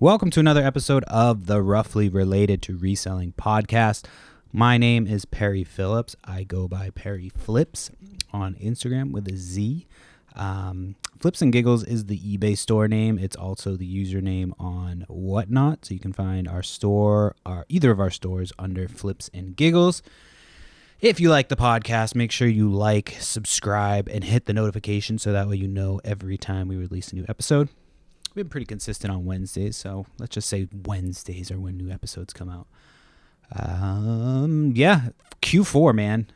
Welcome to another episode of the Roughly Related to Reselling podcast. My name is Perry Phillips. I go by Perry Flips on Instagram with a Z. Flips and Giggles is the eBay store name. It's also the username on Whatnot. So you can find our store, either of our stores, under Flips and Giggles. If you like the podcast, make sure you like, subscribe, and hit the notification so that way you know every time we release a new episode. We've been pretty consistent on Wednesdays, so let's just say Wednesdays are when new episodes come out. Q4, man.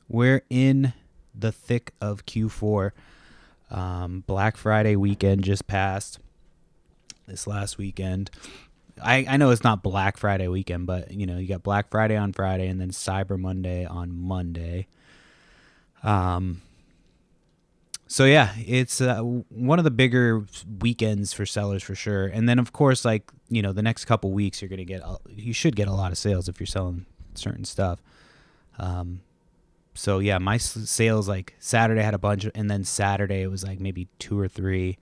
We're in the thick of Q4. Black Friday weekend just passed this last weekend. I know it's not Black Friday weekend, but, you know, you got Black Friday on Friday and then Cyber Monday on Monday. So yeah, it's one of the bigger weekends for sellers for sure. And then of course, like, you know, the next couple weeks you should get a lot of sales if you're selling certain stuff. So yeah, my sales, like Saturday had a bunch, and then Saturday it was like maybe 2 or 3,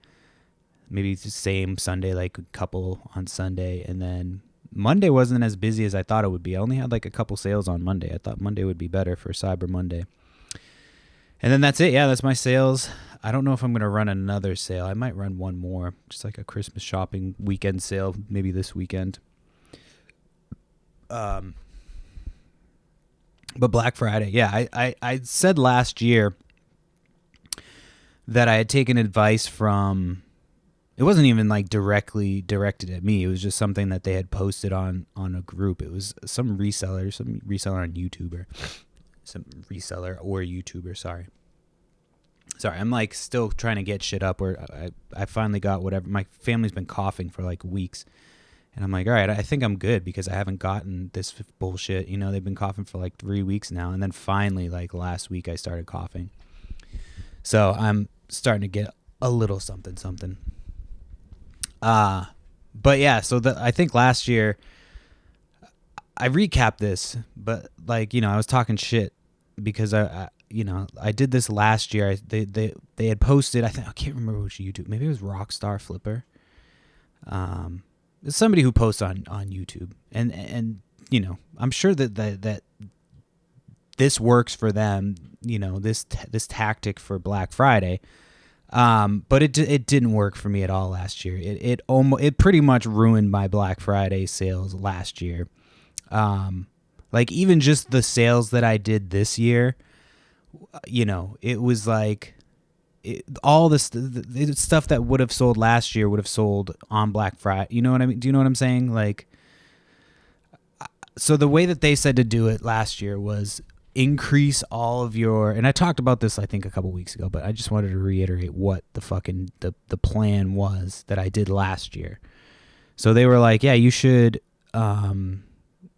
maybe the same Sunday, like a couple on Sunday. And then Monday wasn't as busy as I thought it would be. I only had like a couple sales on Monday. I thought Monday would be better for Cyber Monday. And then that's it. Yeah, that's my sales. I don't know if I'm going to run another sale. I might run one more, just like a Christmas shopping weekend sale, maybe this weekend. But Black Friday, yeah, I said last year that I had taken advice from, it wasn't even like directly directed at me. It was just something that they had posted on a group. It was some reseller on YouTube, some reseller or YouTuber, sorry, I'm like still trying to get shit up where I finally got whatever. My family's been coughing for like weeks, and I'm like, all right, I think I'm good because I haven't gotten this bullshit. You know, they've been coughing for like 3 weeks now, and then finally, like last week, I started coughing. So I'm starting to get a little something. But yeah, so I think last year I recapped this, but like, you know, I was talking shit because I did this last year. They had posted, I can't remember which YouTube, maybe it was Rockstar Flipper. It's somebody who posts on YouTube, and you know, I'm sure that this works for them, you know, this tactic for Black Friday. But it didn't work for me at all last year. It pretty much ruined my Black Friday sales last year. Like even just the sales that I did this year, you know, it was like all this the stuff that would have sold last year would have sold on Black Friday. You know what I mean? Do you know what I'm saying? Like, so the way that they said to do it last year was increase all of your, and I talked about this I think a couple weeks ago, but I just wanted to reiterate what the fucking the plan was that I did last year. So they were like, yeah, you should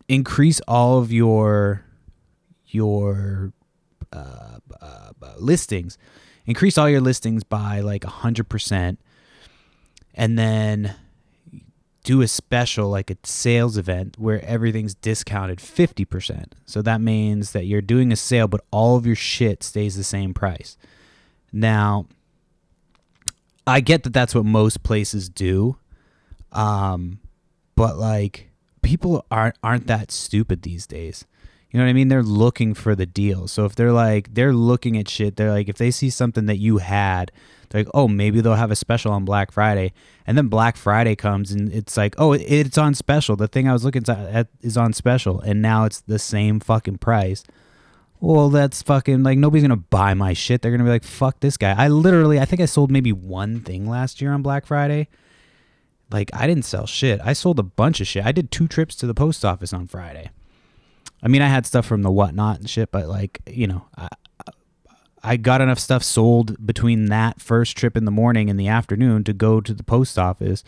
increase all of your listings, increase all your listings by like 100%, and then do a special, like a sales event where everything's discounted 50%. So that means that you're doing a sale, but all of your shit stays the same price. Now, I get that that's what most places do, but like people aren't that stupid these days. You know what I mean? They're looking for the deal. So if they're looking at shit, they're like, if they see something that you had, they're like, oh, maybe they'll have a special on Black Friday. And then Black Friday comes and it's like, oh, it's on special. The thing I was looking at is on special. And now it's the same fucking price. Well, that's fucking, like, nobody's going to buy my shit. They're going to be like, fuck this guy. I think I sold maybe one thing last year on Black Friday. Like, I didn't sell shit. I sold a bunch of shit. I did 2 trips to the post office on Friday. I mean, I had stuff from the Whatnot and shit, but like, you know, I got enough stuff sold between that first trip in the morning and the afternoon to go to the post office.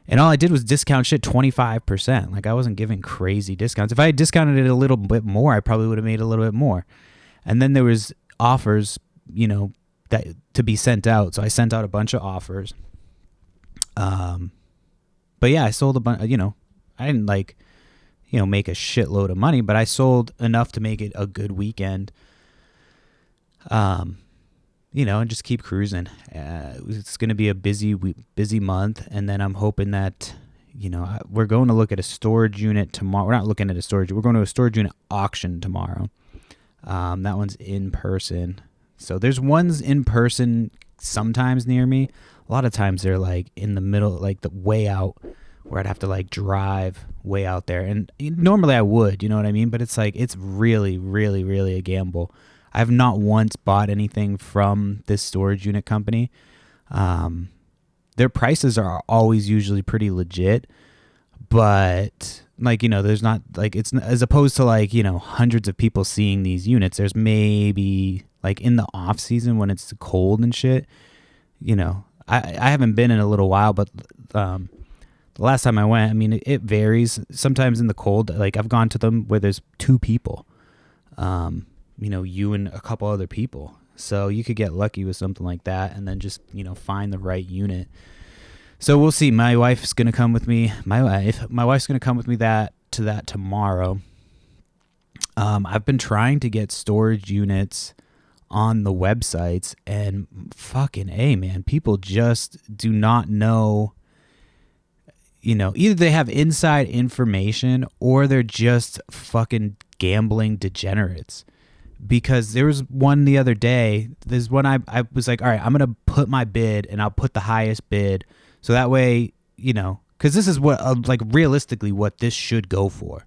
And all I did was discount shit 25%. Like, I wasn't giving crazy discounts. If I had discounted it a little bit more, I probably would have made a little bit more. And then there was offers, you know, that to be sent out. So I sent out a bunch of offers. But yeah, I sold a bunch, you know, I didn't like, you know, make a shitload of money, but I sold enough to make it a good weekend. You know, and just keep cruising. It's going to be a busy month, and then I'm hoping that, we're going to look at a storage unit tomorrow. We're not looking at a storage. We're going to a storage unit auction tomorrow. That one's in person. So there's ones in person sometimes near me. A lot of times they're like in the middle, like the way out, where I'd have to like drive way out there. And normally I would, you know what I mean? But it's like, it's really, really, really a gamble. I have not once bought anything from this storage unit company. Their prices are always usually pretty legit, but like, there's not like, it's as opposed to like, hundreds of people seeing these units. There's maybe like in the off season when it's cold and shit, I haven't been in a little while, but, the last time I went, I mean, it varies. Sometimes in the cold, like I've gone to them where there's 2 people, you and a couple other people. So you could get lucky with something like that and then just, find the right unit. So we'll see. My wife's going to come with me. My wife's going to come with me to that tomorrow. I've been trying to get storage units on the websites, and fucking A, man, people just do not know. Either they have inside information or they're just fucking gambling degenerates. Because there was one the other day, there's one I was like, all right, I'm going to put my bid and I'll put the highest bid. So that way, because this is what, like realistically what this should go for.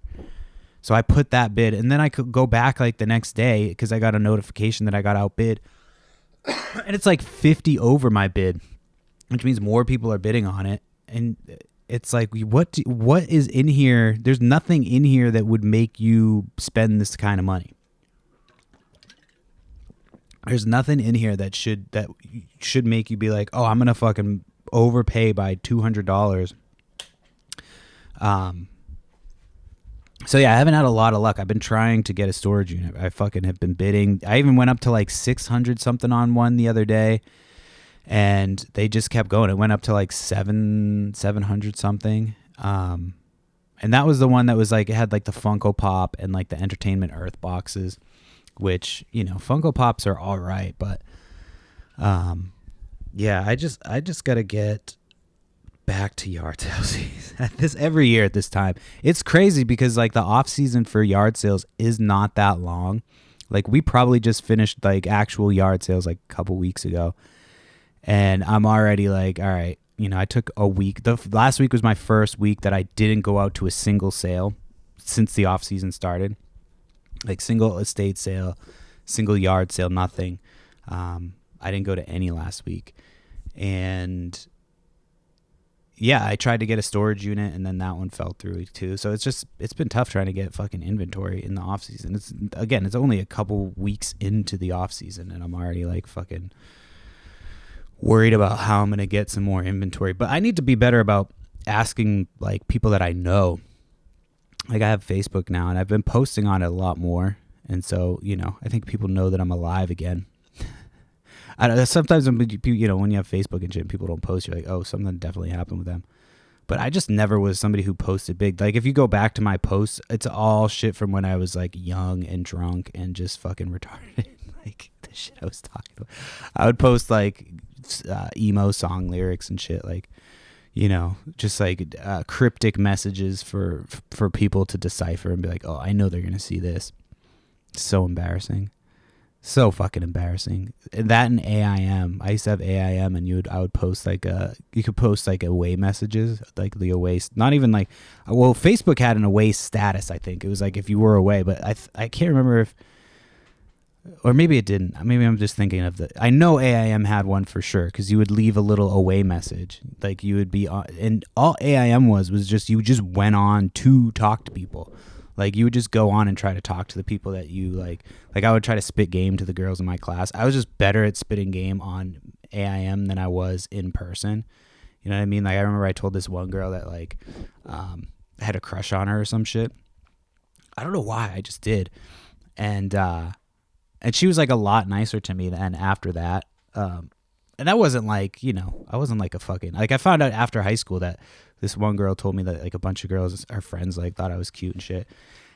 So I put that bid, and then I could go back like the next day because I got a notification that I got outbid. And it's like 50 over my bid, which means more people are bidding on it. And it's like, what is in here? There's nothing in here that would make you spend this kind of money. There's nothing in here that should make you be like, oh, I'm gonna fucking overpay by $200. So yeah, I haven't had a lot of luck. I've been trying to get a storage unit. I fucking have been bidding. I even went up to like 600 something on one the other day, and they just kept going. It went up to like 700 something. And that was the one that was like, it had like the Funko Pop and like the Entertainment Earth boxes, which, Funko Pops are all right, but yeah, I just got to get back to yard sales this every year at this time. It's crazy because like the off season for yard sales is not that long. Like we probably just finished like actual yard sales like a couple weeks ago, and I'm already like, all right, I took a week. The last week was my first week that I didn't go out to a single sale since the off season started. Like single estate sale, single yard sale, nothing. I didn't go to any last week. And yeah, I tried to get a storage unit, and then that one fell through too. So it's been tough trying to get fucking inventory in the off season. It's only a couple weeks into the off season, and I'm already like fucking worried about how I'm going to get some more inventory. But I need to be better about asking like people that I know. Like I have Facebook now, and I've been posting on it a lot more. And so, I think people know that I'm alive again. I don't know, sometimes when you have Facebook and shit, people don't post, you're like, oh, something definitely happened with them. But I just never was somebody who posted big. Like if you go back to my posts, it's all shit from when I was like young and drunk and just fucking retarded. Like the shit I was talking about. I would post like emo song lyrics and shit, like, just like cryptic messages for people to decipher and be like, oh, I know they're going to see this. So embarrassing. So fucking embarrassing. That and AIM. I used to have AIM, and I would post like you could post like away messages, like the away, not even like, well, Facebook had an away status. I think it was like if you were away, but I can't remember if, or maybe it didn't. Maybe I'm just thinking of I know AIM had one for sure, because you would leave a little away message. Like you would be on, and all AIM was just, you just went on to talk to people. Like you would just go on and try to talk to the people that you like I would try to spit game to the girls in my class. I was just better at spitting game on AIM than I was in person. You know what I mean? Like I remember I told this one girl that like I had a crush on her or some shit. I don't know why, I just did. And she was like a lot nicer to me than after that. And that wasn't like, I wasn't like a fucking, like I found out after high school that this one girl told me that like a bunch of girls, our friends, like thought I was cute and shit.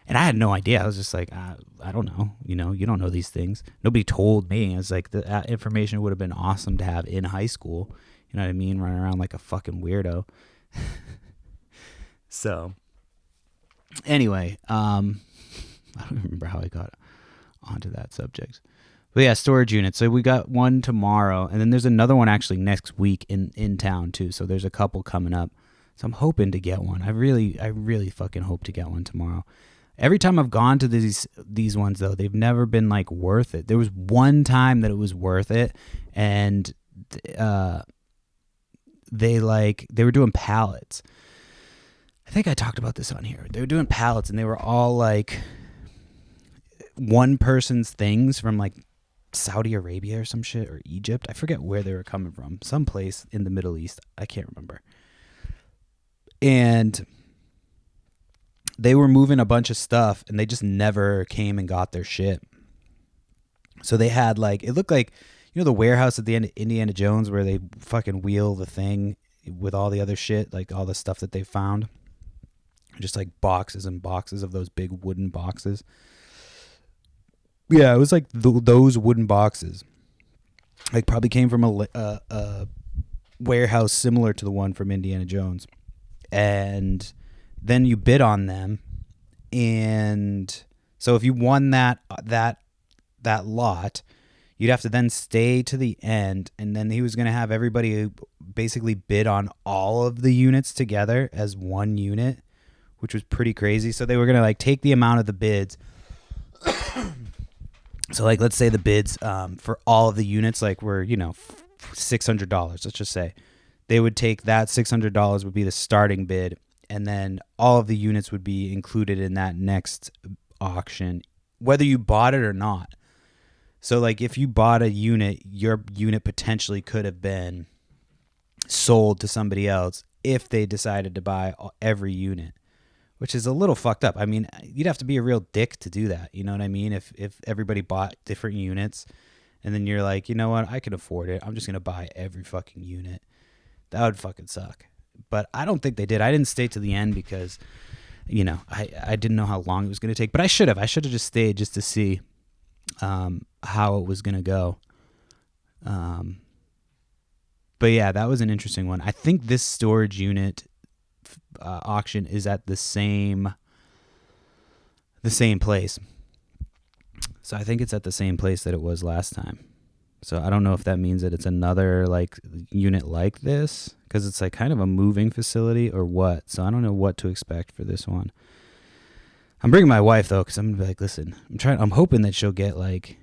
And I had no idea. I was just like, I don't know. You don't know these things. Nobody told me. It's like that information would have been awesome to have in high school. You know what I mean? Running around like a fucking weirdo. So anyway, I don't remember how I got onto that subject. But yeah, storage units. So we got one tomorrow, and then there's another one actually next week in town too. So there's a couple coming up. So I'm hoping to get one. I really fucking hope to get one tomorrow. Every time I've gone to these ones though, they've never been like worth it. There was one time that it was worth it, and they were doing pallets. I think I talked about this on here. They were doing pallets, and they were all like one person's things from like Saudi Arabia or some shit, or Egypt. I forget where they were coming from. Some place in the Middle East. I can't remember. And they were moving a bunch of stuff, and they just never came and got their shit. So they had like, it looked like, you know, the warehouse at the end of Indiana Jones where they fucking wheel the thing with all the other shit, like all the stuff that they found. Just like boxes and boxes of those big wooden boxes. Yeah, it was like those wooden boxes. Like probably came from a warehouse similar to the one from Indiana Jones. And then you bid on them. And so if you won that lot, you'd have to then stay to the end. And then he was going to have everybody basically bid on all of the units together as one unit, which was pretty crazy. So they were going to like take the amount of the bids. So like, let's say the bids for all of the units like were, you know, $600. Let's just say they would take that $600 would be the starting bid, and then all of the units would be included in that next auction, whether you bought it or not. So like, if you bought a unit, your unit potentially could have been sold to somebody else if they decided to buy every unit, which is a little fucked up. I mean, you'd have to be a real dick to do that. You know what I mean? If everybody bought different units, and then you're like, you know what, I can afford it, I'm just going to buy every fucking unit. That would fucking suck. But I don't think they did. I didn't stay to the end because, you know, I didn't know how long it was going to take. But I should have. I should have just stayed just to see how it was going to go. But yeah, that was an interesting one. I think this storage unit auction is at the same place. So I think it's at the same place that it was last time. So I don't know if that means that it's another like unit like this, because it's like kind of a moving facility or what. So I don't know what to expect for this one. I'm bringing my wife though, because I'm gonna be like, listen, I'm hoping that she'll get like,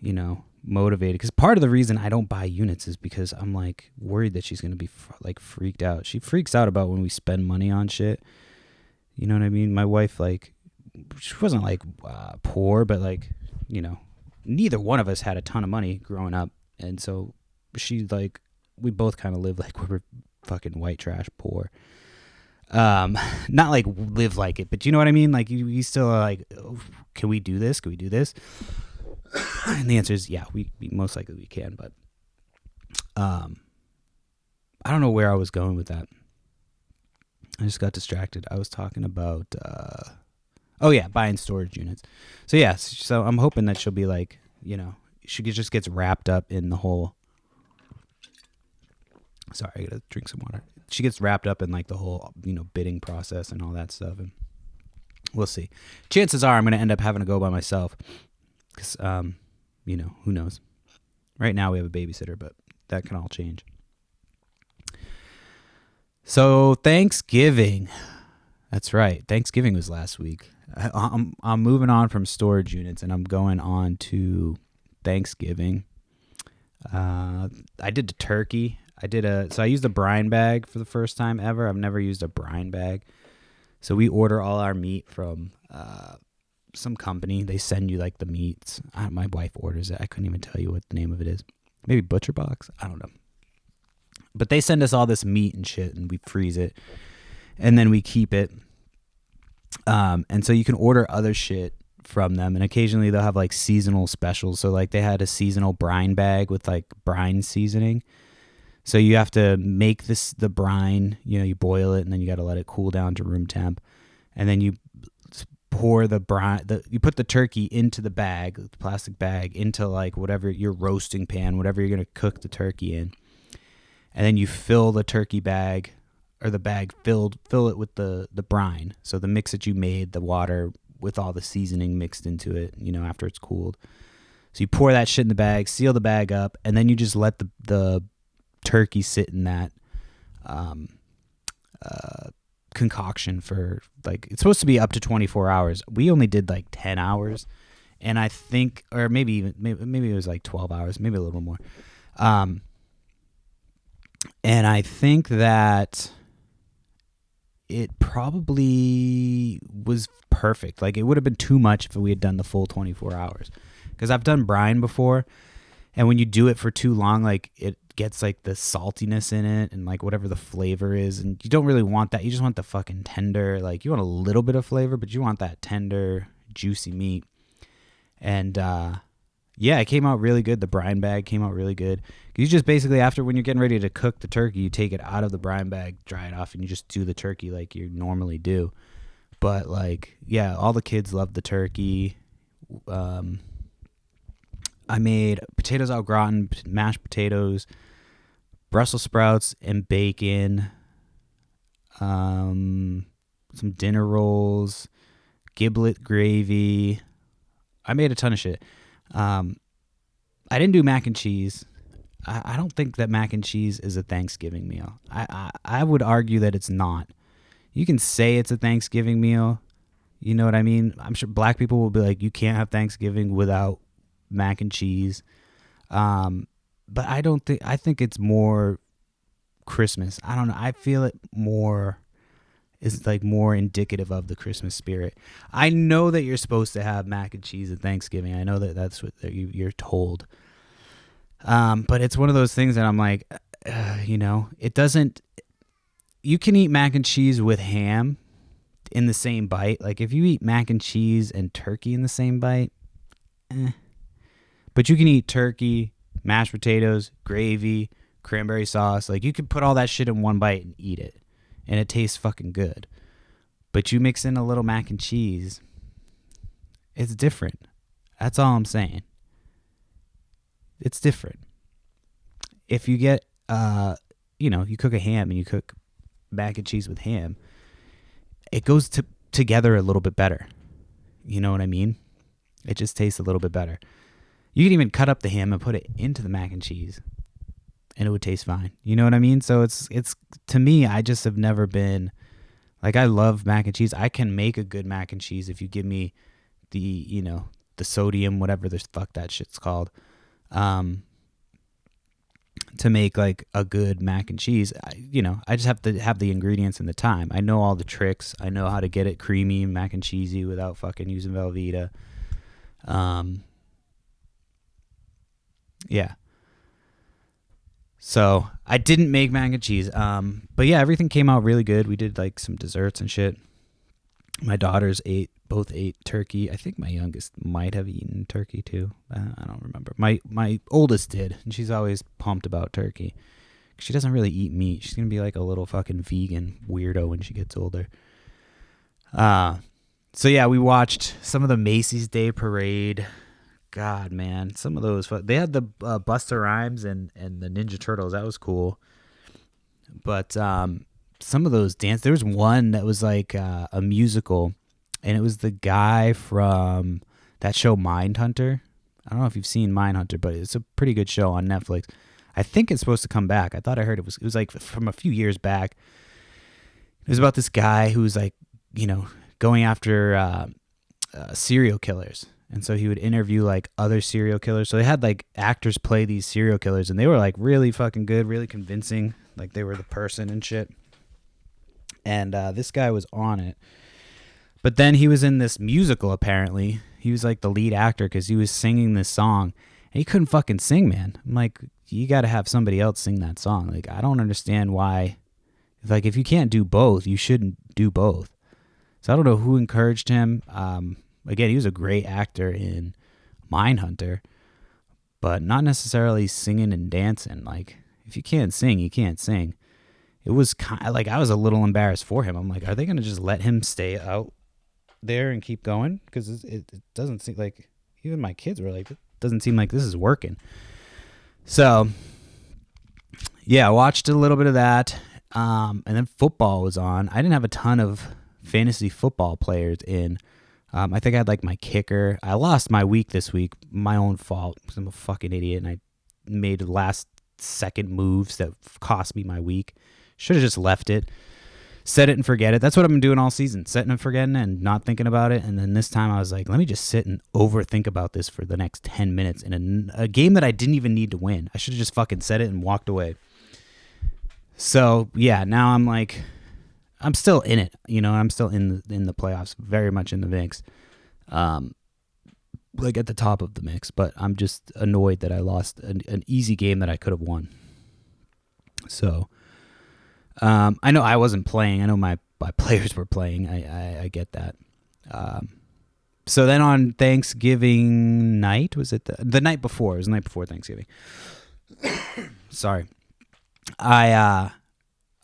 you know, motivated. Because part of the reason I don't buy units is because I'm like worried that she's gonna be like freaked out. She freaks out about when we spend money on shit. You know what I mean? My wife, like, she wasn't like poor, but like, you know, neither one of us had a ton of money growing up, and so she like, we both kind of live like we were fucking white trash poor. Not like live like it, but you know what I mean? Like you still are like, oh, can we do this? Can we do this? And the answer is yeah, we most likely we can, but I don't know where I was going with that. I just got distracted. I was talking about buying storage units. So yeah, so I'm hoping that she'll be like, you know, she just gets wrapped up in the whole. Sorry, I gotta drink some water. She gets wrapped up in like the whole, you know, bidding process and all that stuff, and we'll see. Chances are I'm gonna end up having to go by myself, because you know, who knows. Right now we have a babysitter, but that can all change. So Thanksgiving, that's right. Thanksgiving was last week. I'm moving on from storage units, and I'm going on to Thanksgiving. I did the turkey. So I used a brine bag for the first time ever. I've never used a brine bag. So we order all our meat from some company. They send you like the meats. My wife orders it. I couldn't even tell you what the name of it is. Maybe Butcher Box? I don't know. But they send us all this meat and shit, and we freeze it, and then we keep it. And so you can order other shit from them, and occasionally they'll have like seasonal specials. So like they had a seasonal brine bag with like brine seasoning. So you have to make the brine, you know, you boil it, and then you got to let it cool down to room temp, and then you pour the brine. You put the turkey into the bag, the plastic bag, into like whatever your roasting pan, whatever you're gonna cook the turkey in. And then you fill the turkey bag or the bag, fill it with the brine. So the mix that you made, the water with all the seasoning mixed into it, after it's cooled. So you pour that shit in the bag, seal the bag up, and then you just let the turkey sit in that concoction for it's supposed to be up to 24 hours. We only did 10 hours, and I think, or maybe it was 12 hours, maybe a little more. And I think that it probably was perfect. It would have been too much if we had done the full 24 hours. Because I've done brine before, and when you do it for too long, it gets the saltiness in it and whatever the flavor is, and you don't really want that. You just want the fucking tender, you want a little bit of flavor, but you want that tender, juicy meat. And it came out really good. The brine bag came out really good. You just basically, after, when you're getting ready to cook the turkey, you take it out of the brine bag, dry it off, and you just do the turkey like you normally do. But all the kids loved the turkey. I made potatoes au gratin, mashed potatoes, Brussels sprouts and bacon, some dinner rolls, giblet gravy. I made a ton of shit. I didn't do mac and cheese. I don't think that mac and cheese is a Thanksgiving meal. I would argue that it's not. You can say it's a Thanksgiving meal. You know what I mean? I'm sure black people will be like, you can't have Thanksgiving without mac and cheese. But I think it's more Christmas. I don't know. I feel it more is more indicative of the Christmas spirit. I know that you're supposed to have mac and cheese at Thanksgiving. I know that that's what you're told. But it's one of those things that I'm like, it doesn't, you can eat mac and cheese with ham in the same bite. If you eat mac and cheese and turkey in the same bite, But you can eat turkey, mashed potatoes, gravy, cranberry sauce. You can put all that shit in one bite and eat it, and it tastes fucking good. But you mix in a little mac and cheese, it's different. That's all I'm saying. It's different. If you get, you cook a ham and you cook mac and cheese with ham, it goes together a little bit better. You know what I mean? It just tastes a little bit better. You can even cut up the ham and put it into the mac and cheese, and it would taste fine. You know what I mean? So it's to me, I just have never been, I love mac and cheese. I can make a good mac and cheese if you give me the sodium, whatever the fuck that shit's called, to make a good mac and cheese. I just have to have the ingredients and the time. I know all the tricks. I know how to get it creamy and mac and cheesy without fucking using Velveeta. Yeah. So I didn't make mac and cheese. But yeah, everything came out really good. We did some desserts and shit. My daughters both ate turkey. I think my youngest might have eaten turkey too. I don't remember. My oldest did, and she's always pumped about turkey. She doesn't really eat meat. She's gonna be a little fucking vegan weirdo when she gets older. So yeah, we watched some of the Macy's Day Parade. God, man, some of those. They had the Busta Rhymes and the Ninja Turtles. That was cool. But some of those dance. There was one that was a musical, and it was the guy from that show Mindhunter. I don't know if you've seen Mindhunter, but it's a pretty good show on Netflix. I think it's supposed to come back. I thought I heard it was from a few years back. It was about this guy who was going after serial killers. And so he would interview other serial killers. So they had actors play these serial killers, and they were really fucking good, really convincing. They were the person and shit. And this guy was on it. But then he was in this musical, apparently. He was the lead actor because he was singing this song. And he couldn't fucking sing, man. I'm you got to have somebody else sing that song. I don't understand why. If you can't do both, you shouldn't do both. So I don't know who encouraged him. Again, he was a great actor in Mindhunter, but not necessarily singing and dancing. If you can't sing, you can't sing. It was kind of I was a little embarrassed for him. I'm are they going to just let him stay out there and keep going? Because it doesn't seem even my kids were it doesn't seem like this is working. So, yeah, I watched a little bit of that. And then football was on. I didn't have a ton of fantasy football players in. I think I had like my kicker. I lost my week this week. My own fault because I'm a fucking idiot and I made last second moves that cost me my week. Should have just left it. Set it and forget it. That's what I've been doing all season. Setting and forgetting it and not thinking about it. And then this time I was like, let me just sit and overthink about this for the next 10 minutes in a game that I didn't even need to win. I should have just fucking said it and walked away. So, yeah, now I'm like, I'm still in it. You know, I'm still in the playoffs, very much in the mix. Like at the top of the mix. But I'm just annoyed that I lost an easy game that I could have won. So, I know I wasn't playing. I know my players were playing. I get that. So then on Thanksgiving night, was it the night before? It was the night before Thanksgiving. Sorry. I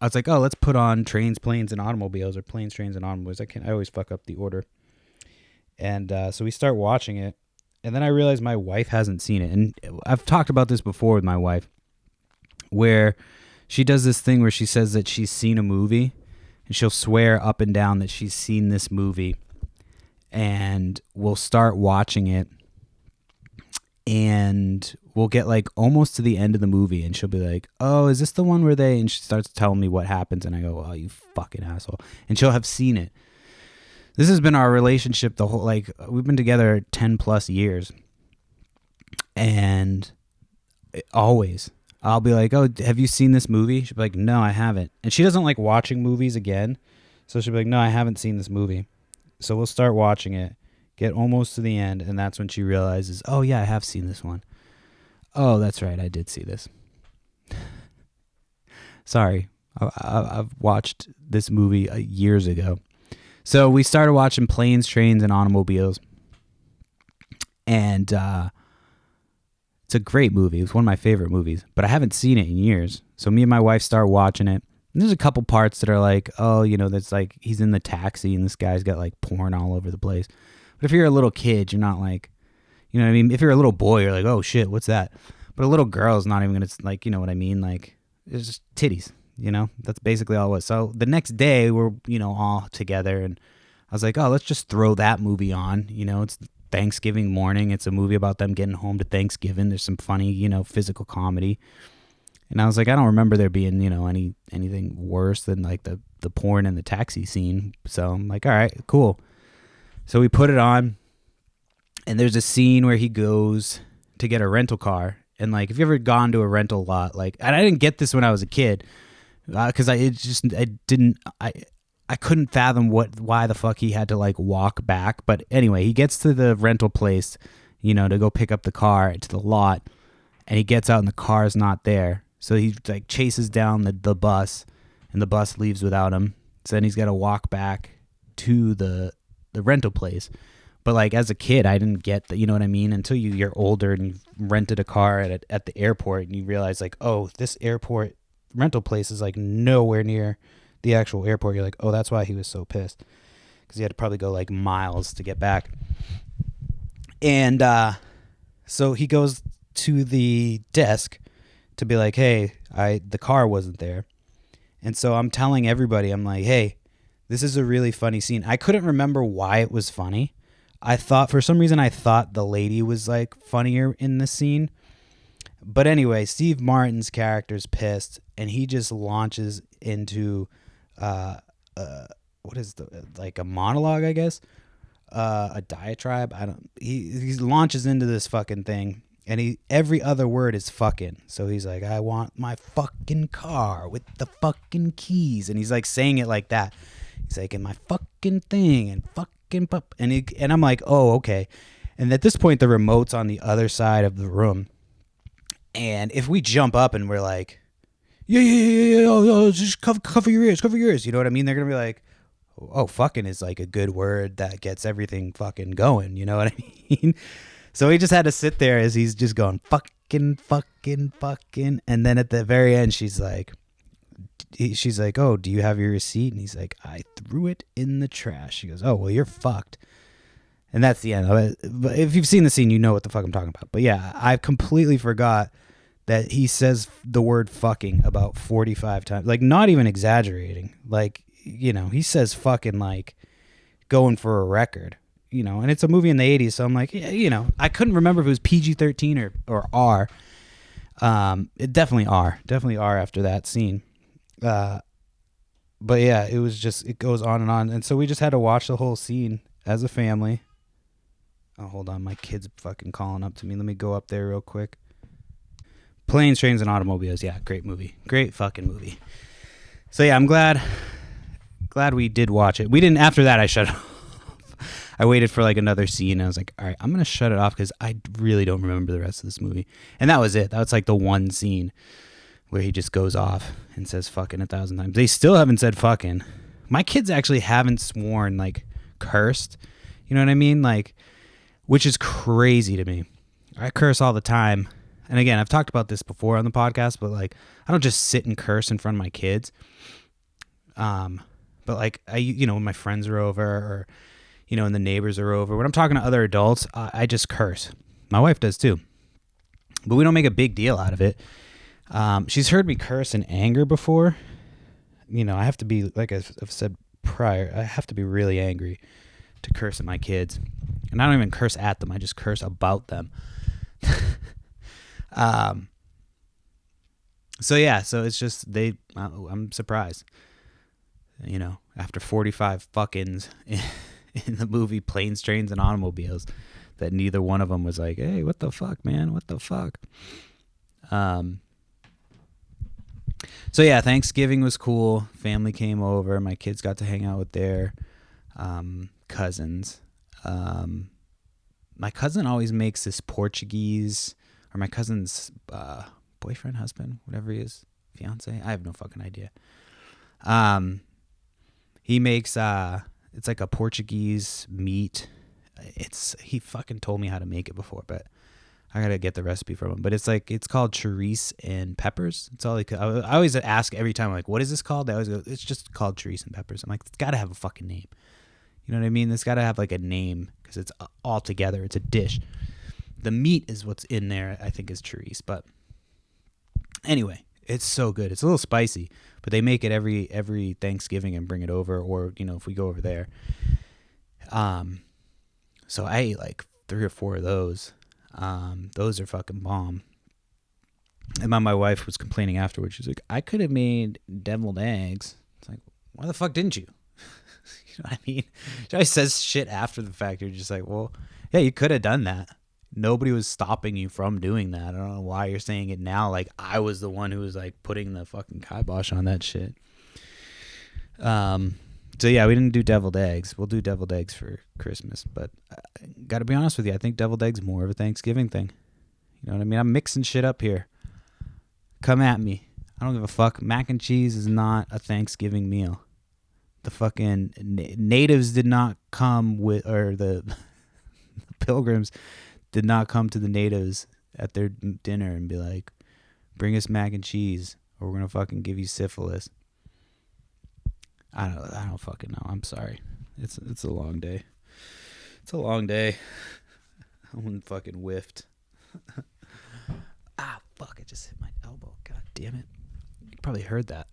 was like, oh, let's put on Trains, Planes, and Automobiles, or Planes, Trains, and Automobiles. I always fuck up the order. And so we start watching it, and then I realize my wife hasn't seen it. And I've talked about this before with my wife, where she does this thing where she says that she's seen a movie, and she'll swear up and down that she's seen this movie, and we'll start watching it, and we'll get like almost to the end of the movie, and she'll be like, oh, is this the one where they, and she starts telling me what happens, and I go, oh, you fucking asshole, and she'll have seen it. This has been our relationship the whole, like, we've been together 10 plus years, and always I'll be like, oh, have you seen this movie? She'll be like, no, I haven't. And she doesn't like watching movies again, so she'll be like, no, I haven't seen this movie. So we'll start watching it, get almost to the end, and that's when she realizes, oh, yeah, I have seen this one. Oh, that's right, I did see this. Sorry, I've watched this movie years ago. So we started watching Planes, Trains, and Automobiles, and it's a great movie. It was one of my favorite movies, but I haven't seen it in years. So me and my wife start watching it. And there's a couple parts that are like, oh, you know, that's like he's in the taxi and this guy's got like porn all over the place. But if you're a little kid, you're not like, you know what I mean? If you're a little boy, you're like, oh shit, what's that? But a little girl's not even gonna, like, you know what I mean? Like, it's just titties, you know? That's basically all it was. So the next day we're, you know, all together, and I was like, oh, let's just throw that movie on. You know, it's Thanksgiving morning. It's a movie about them getting home to Thanksgiving. There's some funny, you know, physical comedy. And I was like, I don't remember there being, you know, anything worse than like the porn in the taxi scene. So I'm like, all right, cool. So we put it on, and there's a scene where he goes to get a rental car. And like, if you ever gone to a rental lot, like, and I didn't get this when I was a kid, because I couldn't fathom why the fuck he had to like walk back. But anyway, he gets to the rental place, you know, to go pick up the car to the lot, and he gets out and the car's not there. So he like chases down the bus, and the bus leaves without him. So then he's got to walk back to the rental place. But like as a kid, I didn't get that, you know what I mean? Until you're older and you've rented a car at the airport, and you realize like, oh, this airport rental place is like nowhere near the actual airport. You're like, oh, that's why he was so pissed, because he had to probably go like miles to get back. And so he goes to the desk to be like, hey, the car wasn't there. And so I'm telling everybody, I'm like, hey, this is a really funny scene. I couldn't remember why it was funny. For some reason I thought the lady was like funnier in the scene. But anyway, Steve Martin's character's pissed, and he just launches into what is like a monologue, I guess, a diatribe. He launches into this fucking thing, and every other word is fucking. So he's like, I want my fucking car with the fucking keys, and he's like saying it like that. He's like, and my fucking thing, and fucking pup, and I'm like, oh, okay. And at this point, the remote's on the other side of the room, and if we jump up and we're like, yeah, just cover your ears, you know what I mean? They're gonna be like, oh, fucking is like a good word that gets everything fucking going, you know what I mean? So he just had to sit there as he's just going fucking, and then at the very end, she's like, oh, do you have your receipt? And he's like, I threw it in the trash. She goes, oh, well, you're fucked. And that's the end of it. But if you've seen the scene, you know what the fuck I'm talking about. But yeah, I completely forgot that he says the word fucking about 45 times. Like, not even exaggerating. Like, you know, he says fucking like going for a record, you know, and it's a movie in the 80s. So I'm like, yeah, you know, I couldn't remember if it was PG-13 or R. It definitely R after that scene. But yeah, it was just, it goes on. And so we just had to watch the whole scene as a family. Oh, hold on. My kid's fucking calling up to me. Let me go up there real quick. Planes, Trains, and Automobiles. Yeah, great movie. Great fucking movie. So yeah, I'm glad we did watch it. We didn't, after that, I shut it off. I waited for like another scene. I was like, all right, I'm going to shut it off because I really don't remember the rest of this movie. And that was it. That was like the one scene where he just goes off and says fucking 1,000 times. They still haven't said fucking. My kids actually haven't sworn, like, cursed. You know what I mean? Like, which is crazy to me. I curse all the time. And again, I've talked about this before on the podcast, but like, I don't just sit and curse in front of my kids. But like, when my friends are over, or, you know, and the neighbors are over, when I'm talking to other adults, I just curse. My wife does too. But we don't make a big deal out of it. She's heard me curse in anger before. You know, I have to be, like I've said prior, I have to be really angry to curse at my kids. And I don't even curse at them. I just curse about them. So it's just, I'm surprised, you know, after 45 fuckings in the movie Planes, Trains, and Automobiles, that neither one of them was like, hey, what the fuck, man? What the fuck? So yeah, Thanksgiving was cool. Family came over. My kids got to hang out with their cousins. My cousin always makes this Portuguese, or my cousin's boyfriend, husband, whatever he is, fiance. I have no fucking idea. He makes it's like a Portuguese meat. He fucking told me how to make it before, but I gotta get the recipe from him. But it's called chorizo and peppers. It's all I always ask every time, like, what is this called? They always go, it's just called chorizo and peppers. I'm like, it's gotta have a fucking name. You know what I mean? It's gotta have like a name because it's all together. It's a dish. The meat is what's in there. I think is chorizo. But anyway, it's so good. It's a little spicy, but they make it every Thanksgiving and bring it over, or you know, if we go over there. So I ate like 3 or 4 of those. Those are fucking bomb. And my wife was complaining afterwards. She's like, I could have made deviled eggs. It's like, why the fuck didn't you? You know what I mean? She always says shit after the fact. You're just like, well, yeah, you could have done that. Nobody was stopping you from doing that. I don't know why you're saying it now. Like I was the one who was like putting the fucking kibosh on that shit. So yeah, we didn't do deviled eggs. We'll do deviled eggs for Christmas, but got to be honest with you, I think deviled eggs more of a Thanksgiving thing. You know what I mean? I'm mixing shit up here. Come at me. I don't give a fuck. Mac and cheese is not a Thanksgiving meal. The fucking natives did not come with, or the pilgrims did not come to the natives at their dinner and be like, bring us mac and cheese or we're going to fucking give you syphilis. I don't fucking know. I'm sorry. It's a long day. It's a long day. I'm fucking whiffed. Fuck, I just hit my elbow. God damn it. You probably heard that.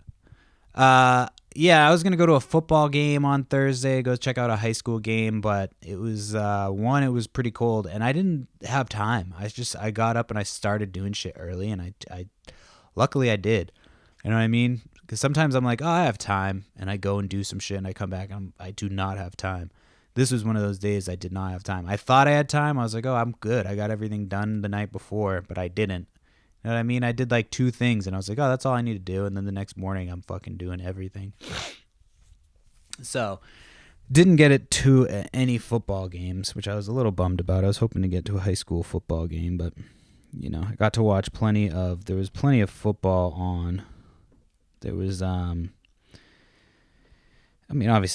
Yeah, I was going to go to a football game on Thursday, go check out a high school game, but it was, it was pretty cold, and I didn't have time. I got up and I started doing shit early, and I luckily I did. You know what I mean? Because sometimes I'm like, oh, I have time, and I go and do some shit, and I come back, and I do not have time. This was one of those days I did not have time. I thought I had time. I was like, oh, I'm good. I got everything done the night before, but I didn't. You know what I mean? I did like 2 things, and I was like, oh, that's all I need to do. And then the next morning, I'm fucking doing everything. So, didn't get it to any football games, which I was a little bummed about. I was hoping to get to a high school football game, but, you know, I got to watch there was plenty of football on. There was, obviously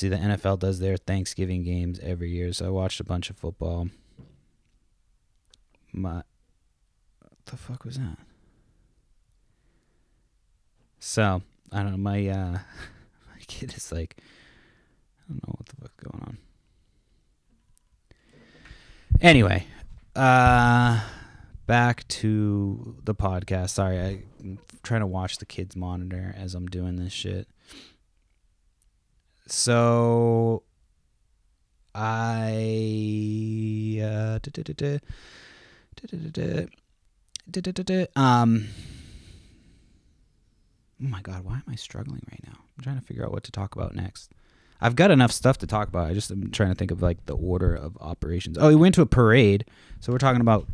the NFL does their Thanksgiving games every year, so I watched a bunch of football. What the fuck was that? So, I don't know, my kid is like, I don't know what the fuck's going on. Anyway, back to the podcast. Sorry, I'm trying to watch the kids monitor as I'm doing this shit. So oh my God, why am I struggling right now? I'm trying to figure out what to talk about next. I've got enough stuff to talk about. I'm trying to think of like the order of operations. Oh, we went to a parade. So we're talking about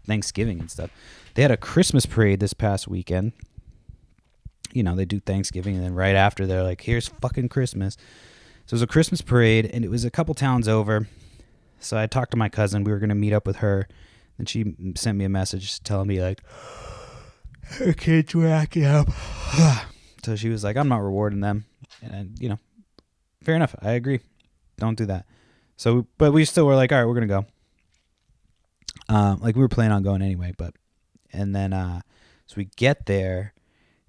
Thanksgiving and stuff. They had a Christmas parade this past weekend. You know, they do Thanksgiving and then right after they're like, here's fucking Christmas. So it was a Christmas parade and it was a couple towns over. So I talked to my cousin. We were going to meet up with her. And she sent me a message telling me like, her kids were acting up. So she was like, I'm not rewarding them. And, you know, fair enough. I agree. Don't do that. So, but we still were like, all right, we're going to go. Like we were planning on going anyway, and then, so we get there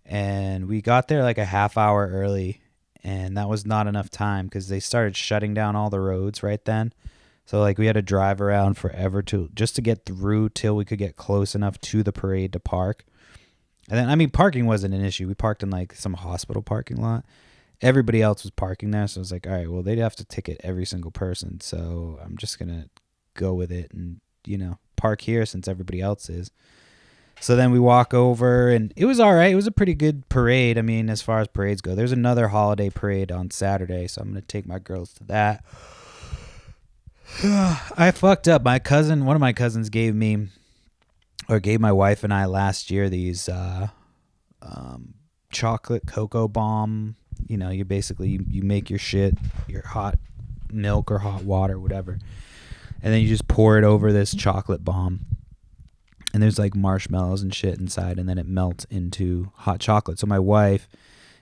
and we got there like a half hour early and that was not enough time because they started shutting down all the roads right then. So like we had to drive around forever just to get through till we could get close enough to the parade to park. And then, I mean, parking wasn't an issue. We parked in like some hospital parking lot. Everybody else was parking there. So I was like, all right, well, they'd have to ticket every single person. So I'm just going to go with it and, you know, park here since everybody else is. So then we walk over and it was all right. It was a pretty good parade. I mean, as far as parades go, there's another holiday parade on Saturday. So I'm going to take my girls to that. I fucked up. One of my cousins gave my wife and I last year these chocolate cocoa bomb. You know, you basically you make your shit, your hot milk or hot water, whatever, and then you just pour it over this chocolate bomb. And there's like marshmallows and shit inside, and then it melts into hot chocolate. So my wife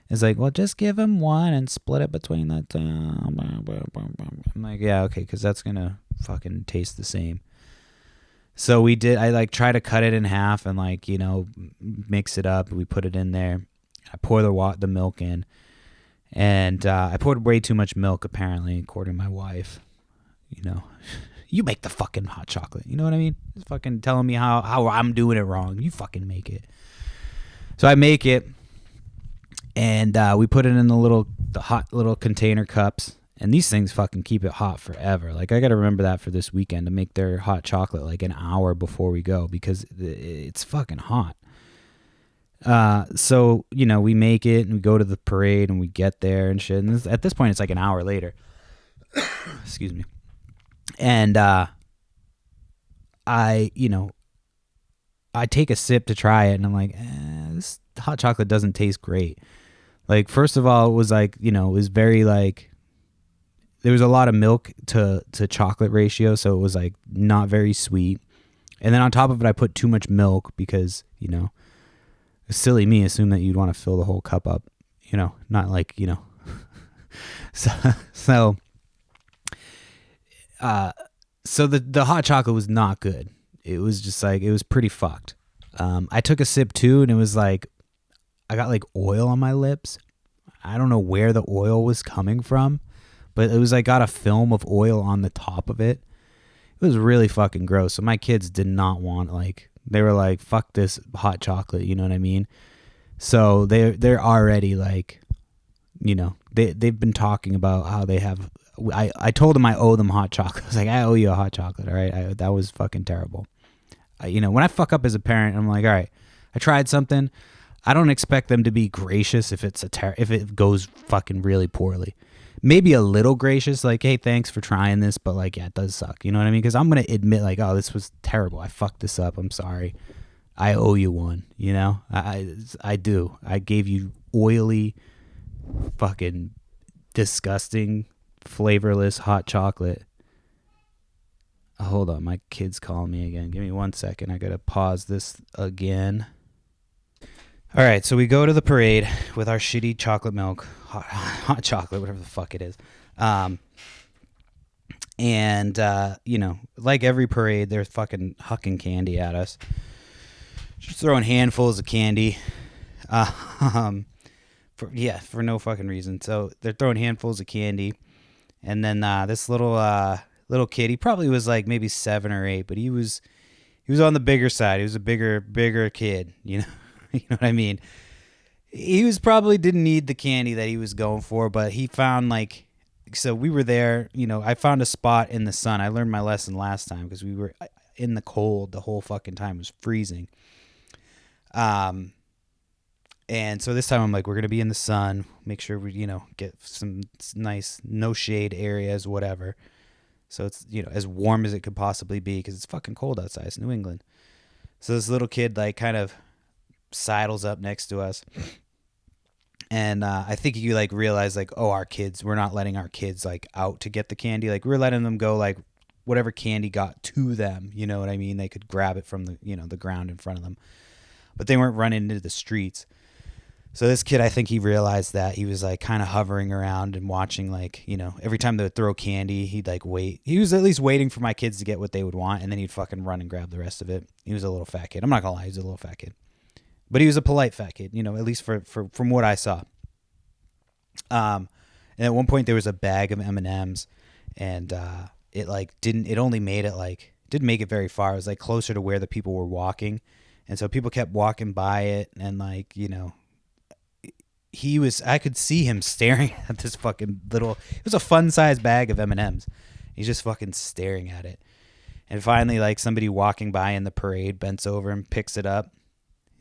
is like, well, just give him one and split it between the two. I'm like, yeah, okay, because that's going to fucking taste the same. So I like try to cut it in half and like, you know, mix it up. We put it in there. I pour the milk in. And I poured way too much milk, apparently, according to my wife. You know, you make the fucking hot chocolate. You know what I mean? Just fucking telling me how I'm doing it wrong. You fucking make it. So I make it. And we put it in the hot little container cups. And these things fucking keep it hot forever. Like, I got to remember that for this weekend to make their hot chocolate like an hour before we go because it's fucking hot. So, you know, we make it and we go to the parade and we get there and shit. And at this point, it's like an hour later. Excuse me. And I take a sip to try it and I'm like, this hot chocolate doesn't taste great. Like, first of all, it was like, you know, it was very like, there was a lot of milk to chocolate ratio, so it was like not very sweet. And then on top of it, I put too much milk because, you know, silly me assume that you'd want to fill the whole cup up, you know, not like, you know. so the hot chocolate was not good. It was just like, it was pretty fucked. I took a sip too, and it was like, I got like oil on my lips. I don't know where the oil was coming from. But it was like got a film of oil on the top of it. It was really fucking gross. So my kids did not want, like, they were like, fuck this hot chocolate, you know what I mean? So they're already like, you know, they've been talking about how they have, I told them I owe them hot chocolate. I was like, I owe you a hot chocolate, all right? That was fucking terrible. You know, when I fuck up as a parent, I'm like, all right, I tried something. I don't expect them to be gracious if it goes fucking really poorly. Maybe a little gracious, like, hey, thanks for trying this, but like, yeah, it does suck. You know what I mean? Because I'm going to admit, like, oh, this was terrible. I fucked this up. I'm sorry. I owe you one, you know? I do. I gave you oily, fucking disgusting, flavorless hot chocolate. Hold on, my kid's calling me again. Give me 1 second. I got to pause this again. All right, so we go to the parade with our shitty chocolate milk, hot chocolate, whatever the fuck it is. And, you know, like every parade, they're fucking hucking candy at us. Just throwing handfuls of candy. For no fucking reason. So they're throwing handfuls of candy. And then this little kid, he probably was like maybe 7 or 8, but he was he was on the bigger side. He was a bigger kid. You know, you know what I mean. He was probably didn't need the candy that he was going for, but he found like. So we were there. You know, I found a spot in the sun. I learned my lesson last time because we were in the cold the whole fucking time. It was freezing. And so this time I'm like, we're going to be in the sun, make sure we, get some nice no shade areas, whatever. So it's, as warm as it could possibly be because it's fucking cold outside. It's New England. So this little kid like kind of sidles up next to us. And I think you like realize like, oh, we're not letting our kids like out to get the candy. Like we're letting them go like whatever candy got to them. You know what I mean? They could grab it from the, the ground in front of them. But they weren't running into the streets. So this kid, I think he realized that. He was like kind of hovering around and watching like, every time they would throw candy, he'd like wait. He was at least waiting for my kids to get what they would want. And then he'd fucking run and grab the rest of it. He was a little fat kid. I'm not going to lie. He was a little fat kid. But he was a polite fat kid, at least from what I saw. And at one point there was a bag of M&Ms and it like didn't make it very far. It was like closer to where the people were walking. And so people kept walking by it and like, I could see him staring at this fucking it was a fun sized bag of M&Ms. He's just fucking staring at it. And finally, like somebody walking by in the parade bends over and picks it up.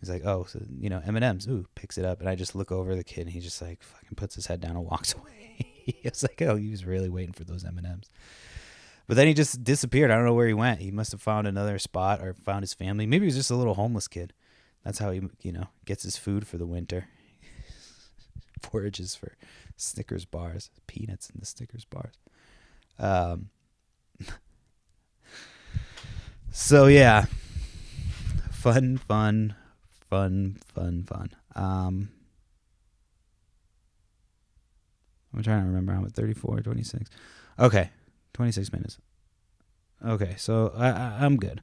He's like, oh, so, M&Ms. Ooh, picks it up. And I just look over the kid and he just like fucking puts his head down and walks away. He was like, oh, he was really waiting for those M&Ms. But then he just disappeared. I don't know where he went. He must have found another spot or found his family. Maybe he was just a little homeless kid. That's how he, gets his food for the winter. Forages for Snickers bars, peanuts in the Snickers bars. So yeah, fun. I'm trying to remember. I'm at 34, 26. Okay, 26 minutes. Okay, so I'm good.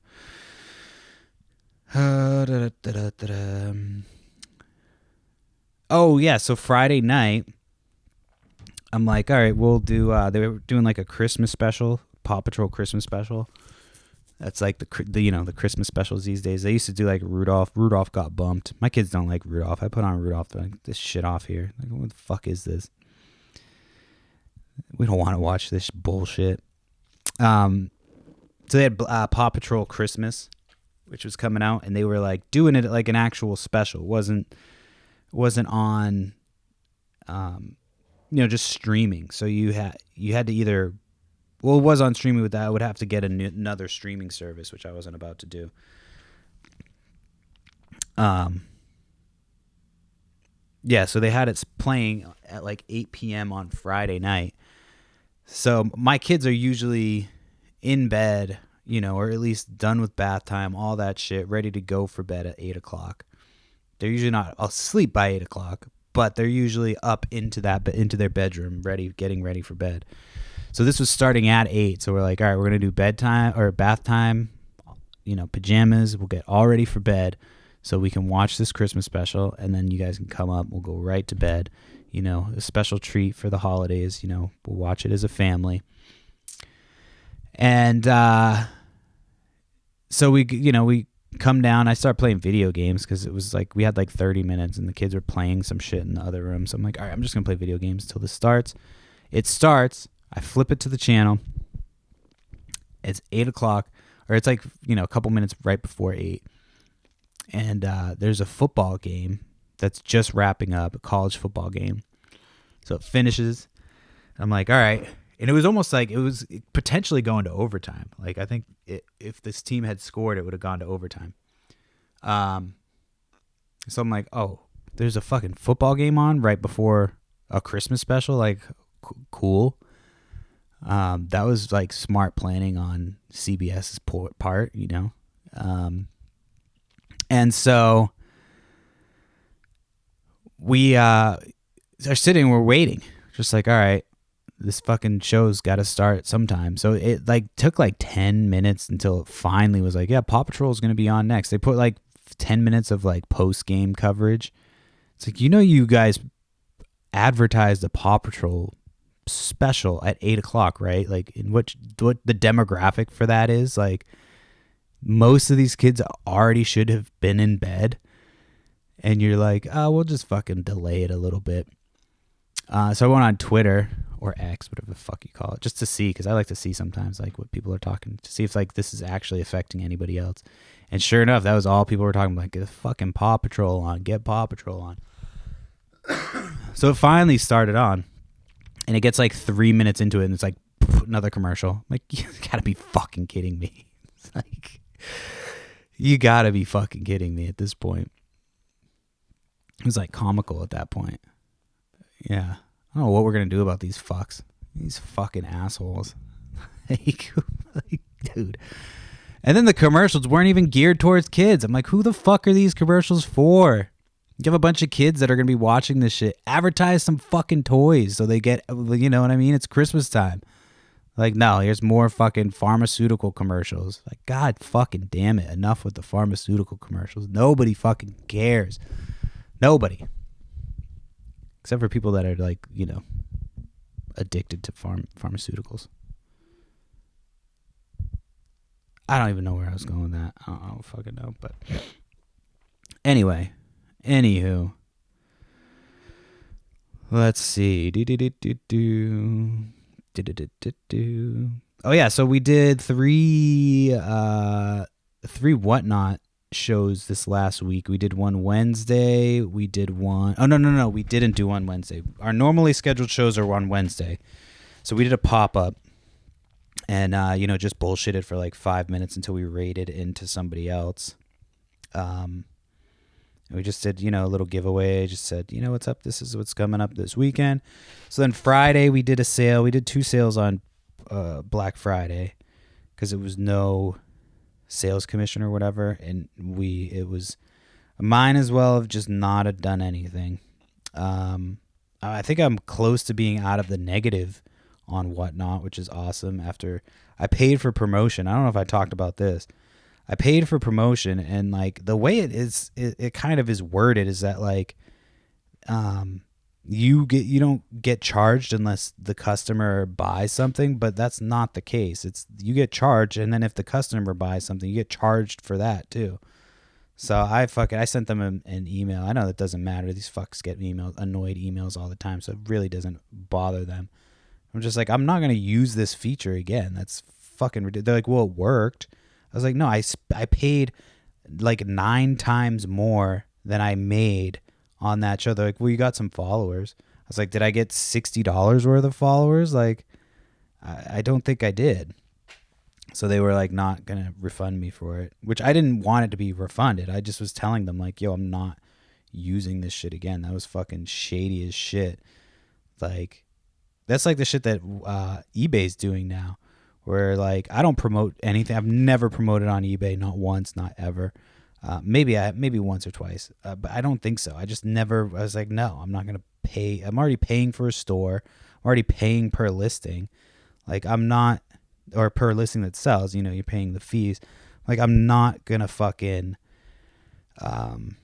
Oh, yeah, so Friday night, I'm like, all right, we'll do, they were doing like a Christmas special, Paw Patrol Christmas special. That's like the Christmas specials these days. They used to do like Rudolph. Rudolph got bumped. My kids don't like Rudolph. I put on Rudolph, like, this shit off here. Like, what the fuck is this? We don't want to watch this bullshit. So they had Paw Patrol Christmas, which was coming out, and they were like doing it like an actual special. It wasn't on, just streaming. So you had to either, well, it was on streaming with that. I would have to get another streaming service, which I wasn't about to do. Yeah, so they had it playing at like 8 p.m. on Friday night. So my kids are usually in bed, or at least done with bath time, all that shit, ready to go for bed at 8 o'clock. They're usually not asleep by 8 o'clock, but they're usually up into their bedroom, getting ready for bed. So this was starting at 8. So we're like, all right, we're going to do bedtime or bath time, pajamas. We'll get all ready for bed so we can watch this Christmas special. And then you guys can come up. We'll go right to bed. A special treat for the holidays. We'll watch it as a family. And so we come down. I start playing video games because it was like we had like 30 minutes and the kids were playing some shit in the other room. So I'm like, all right, I'm just going to play video games till this starts. It starts. I flip it to the channel. It's 8 o'clock, or it's like, a couple minutes right before 8. And there's a football game that's just wrapping up, a college football game. So it finishes. I'm like, all right. And it was almost like it was potentially going to overtime. Like, I think if this team had scored, it would have gone to overtime. So I'm like, oh, there's a fucking football game on right before a Christmas special. Like, cool. That was like smart planning on CBS's part, and so we are sitting, we're waiting, just like, all right, this fucking show's got to start sometime. So it like took like 10 minutes until it finally was like, yeah, Paw Patrol is going to be on next. They put like 10 minutes of like post-game coverage. It's like, you guys advertised the Paw Patrol special at 8 o'clock, right? Like, in what the demographic for that is, like, Most of these kids already should have been in bed, and you're like, oh, we'll just fucking delay it a little bit. So I went on Twitter or X, whatever the fuck you call it, just to see, because I like to see sometimes like what people are talking, to see if like this is actually affecting anybody else. And sure enough, that was all people were talking about. Like, get fucking Paw Patrol on, get Paw Patrol on. So it finally started on, and it gets like 3 minutes into it, and it's like another commercial. I'm like, you gotta be fucking kidding me. It's like, you gotta be fucking kidding me at this point. It was like comical at that point. Yeah. I don't know what we're going to do about these fucks. These fucking assholes. like, dude. And then the commercials weren't even geared towards kids. I'm like, who the fuck are these commercials for? You have a bunch of kids that are going to be watching this shit. Advertise some fucking toys so they get, you know what I mean? It's Christmas time. Like, no, here's more fucking pharmaceutical commercials. Like, God fucking damn it. Enough with the pharmaceutical commercials. Nobody fucking cares. Nobody. Except for people that are like, you know, addicted to pharmaceuticals. I don't even know where I was going with that. I don't fucking know. But anyway, anywho, let's see. Oh yeah, so we did three Whatnot shows this last week. We did one Wednesday. We did one. Oh no, we didn't do one Wednesday. Our normally scheduled shows are on Wednesday, so we did a pop up, and just bullshitted for like 5 minutes until we raided into somebody else. We just did a little giveaway. Just said, what's up? This is what's coming up this weekend. So then Friday we did a sale. We did 2 sales on Black Friday because it was no sales commission or whatever, and it was mine as well have just not have done anything. I think I'm close to being out of the negative on Whatnot, which is awesome. After I paid for promotion, I don't know if I talked about this. I paid for promotion, and like the way it kind of is worded is that like you don't get charged unless the customer buys something, but that's not the case. It's you get charged, and then if the customer buys something, you get charged for that too. So I sent them an email. I know that doesn't matter. These fucks get annoyed emails all the time, so it really doesn't bother them. I'm just like, I'm not gonna use this feature again. That's fucking ridiculous. They're like, well, it worked. I was like, no, I paid like 9 times more than I made on that show. They're like, well, you got some followers. I was like, did I get $60 worth of followers? Like, I don't think I did. So they were like not going to refund me for it, which I didn't want it to be refunded. I just was telling them like, yo, I'm not using this shit again. That was fucking shady as shit. Like, that's like the shit that eBay's doing now. Where like I don't promote anything. I've never promoted on eBay, not once, not ever. Maybe once or twice, but I don't think so. I just never. I was like, no, I'm not gonna pay. I'm already paying for a store. I'm already paying per listing. Like I'm not, or per listing that sells. You're paying the fees. Like I'm not gonna fucking. I'm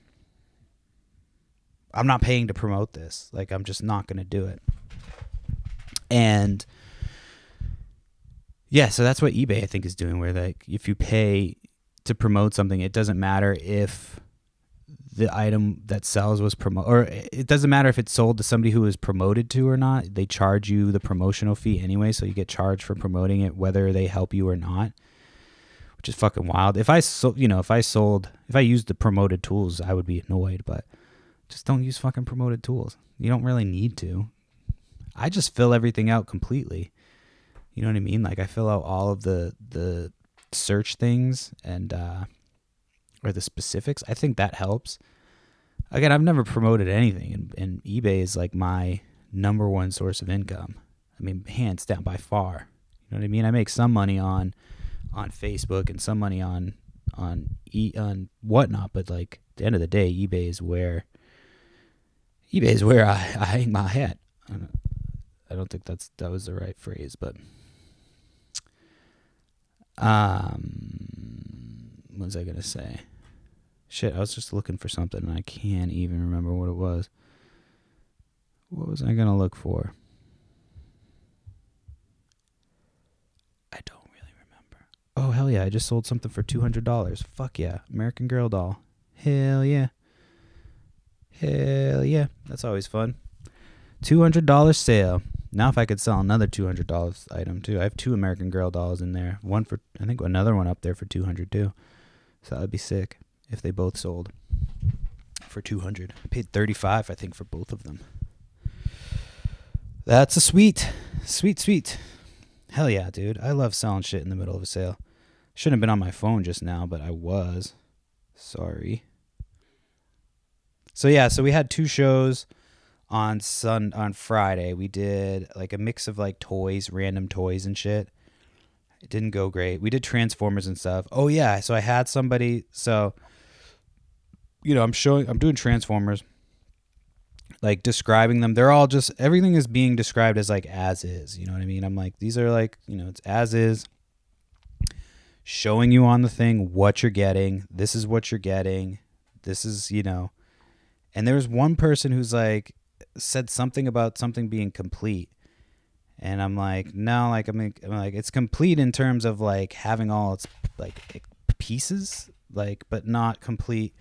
not paying to promote this. Like I'm just not gonna do it. And. Yeah, so that's what eBay I think is doing, where like if you pay to promote something, it doesn't matter if the item that sells was or it doesn't matter if it's sold to somebody who is promoted to or not. They charge you the promotional fee anyway, so you get charged for promoting it whether they help you or not, which is fucking wild. If I used the promoted tools, I would be annoyed, but just don't use fucking promoted tools. You don't really need to. I just fill everything out completely. You know what I mean? Like I fill out all of the search things and or the specifics. I think that helps. Again, I've never promoted anything, and eBay is like my number one source of income. I mean, hands down by far. You know what I mean? I make some money on Facebook and some money on Whatnot, but like at the end of the day, eBay is where I hang my hat. I don't think that was the right phrase, but what was I gonna say? Shit, I was just looking for something and I can't even remember what it was. What was I gonna look for? I don't really remember. Oh hell yeah, I just sold something for $200. Fuck yeah. American Girl doll. Hell yeah. Hell yeah. That's always fun. $200 sale. Now if I could sell another $200 item too. I have 2 American Girl dolls in there. One for, I think another one up there for $200 too. So that would be sick if they both sold for $200. I paid $35, I think, for both of them. That's a sweet. Hell yeah, dude. I love selling shit in the middle of a sale. Shouldn't have been on my phone just now, but I was. Sorry. So yeah, so we had 2 shows on Friday. We did like a mix of like toys, random toys and shit. It didn't go great. We did Transformers and stuff. Oh yeah, so I had somebody, so you know, I'm doing Transformers, like describing them. They're all just, everything is being described as like as is, you know what I mean? I'm like, these are like, you know, it's as is, showing you on the thing what you're getting. This is what you're getting. This is, you know. And there was one person who's like, said something about something being complete. And I'm like, no, like, I'm like, it's complete in terms of like having all its like pieces, like, but not complete.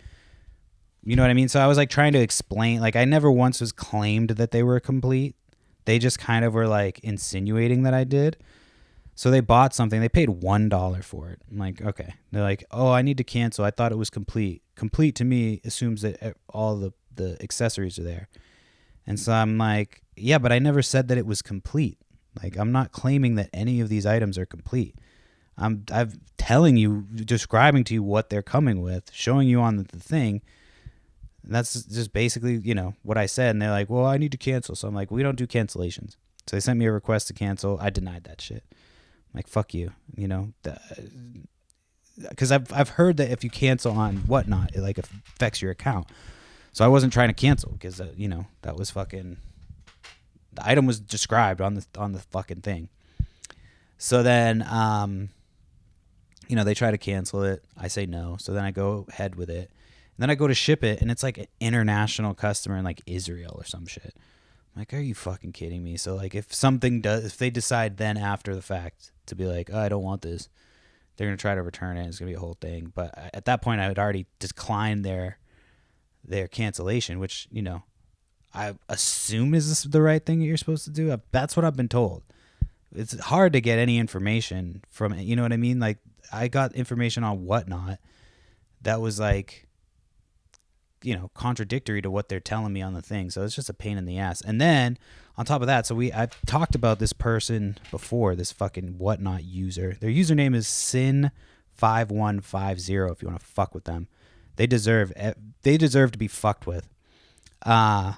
You know what I mean? So I was like trying to explain, like I never once was claimed that they were complete. They just kind of were like insinuating that I did. So they bought something. They paid $1 for it. I'm like, okay. They're like, oh, I need to cancel. I thought it was complete. Complete to me assumes that all the accessories are there. And so I'm like, yeah, but I never said that it was complete. Like, I'm not claiming that any of these items are complete. I'm telling you, describing to you what they're coming with, showing you on the thing. And that's just basically, you know, what I said. And they're like, well, I need to cancel. So I'm like, we don't do cancellations. So they sent me a request to cancel. I denied that shit. I'm like, fuck you, you know, because I've heard that if you cancel on Whatnot, it like affects your account. So I wasn't trying to cancel because you know, that was fucking, the item was described on the fucking thing. So then, you know, they try to cancel it. I say no. So then I go ahead with it. And then I go to ship it, and it's like an international customer in like Israel or some shit. I'm like, are you fucking kidding me? So like, if they decide then after the fact to be like, oh, I don't want this, they're gonna try to return it. It's gonna be a whole thing. But at that point, I had already declined their cancellation, which, you know, I assume is the right thing that you're supposed to do. That's what I've been told. It's hard to get any information from it. You know what I mean? Like, I got information on Whatnot that was like, you know, contradictory to what they're telling me on the thing. So it's just a pain in the ass. And then on top of that, so I've talked about this person before, this fucking Whatnot user. Their username is Sin5150 if you want to fuck with them. They deserve to be fucked with. I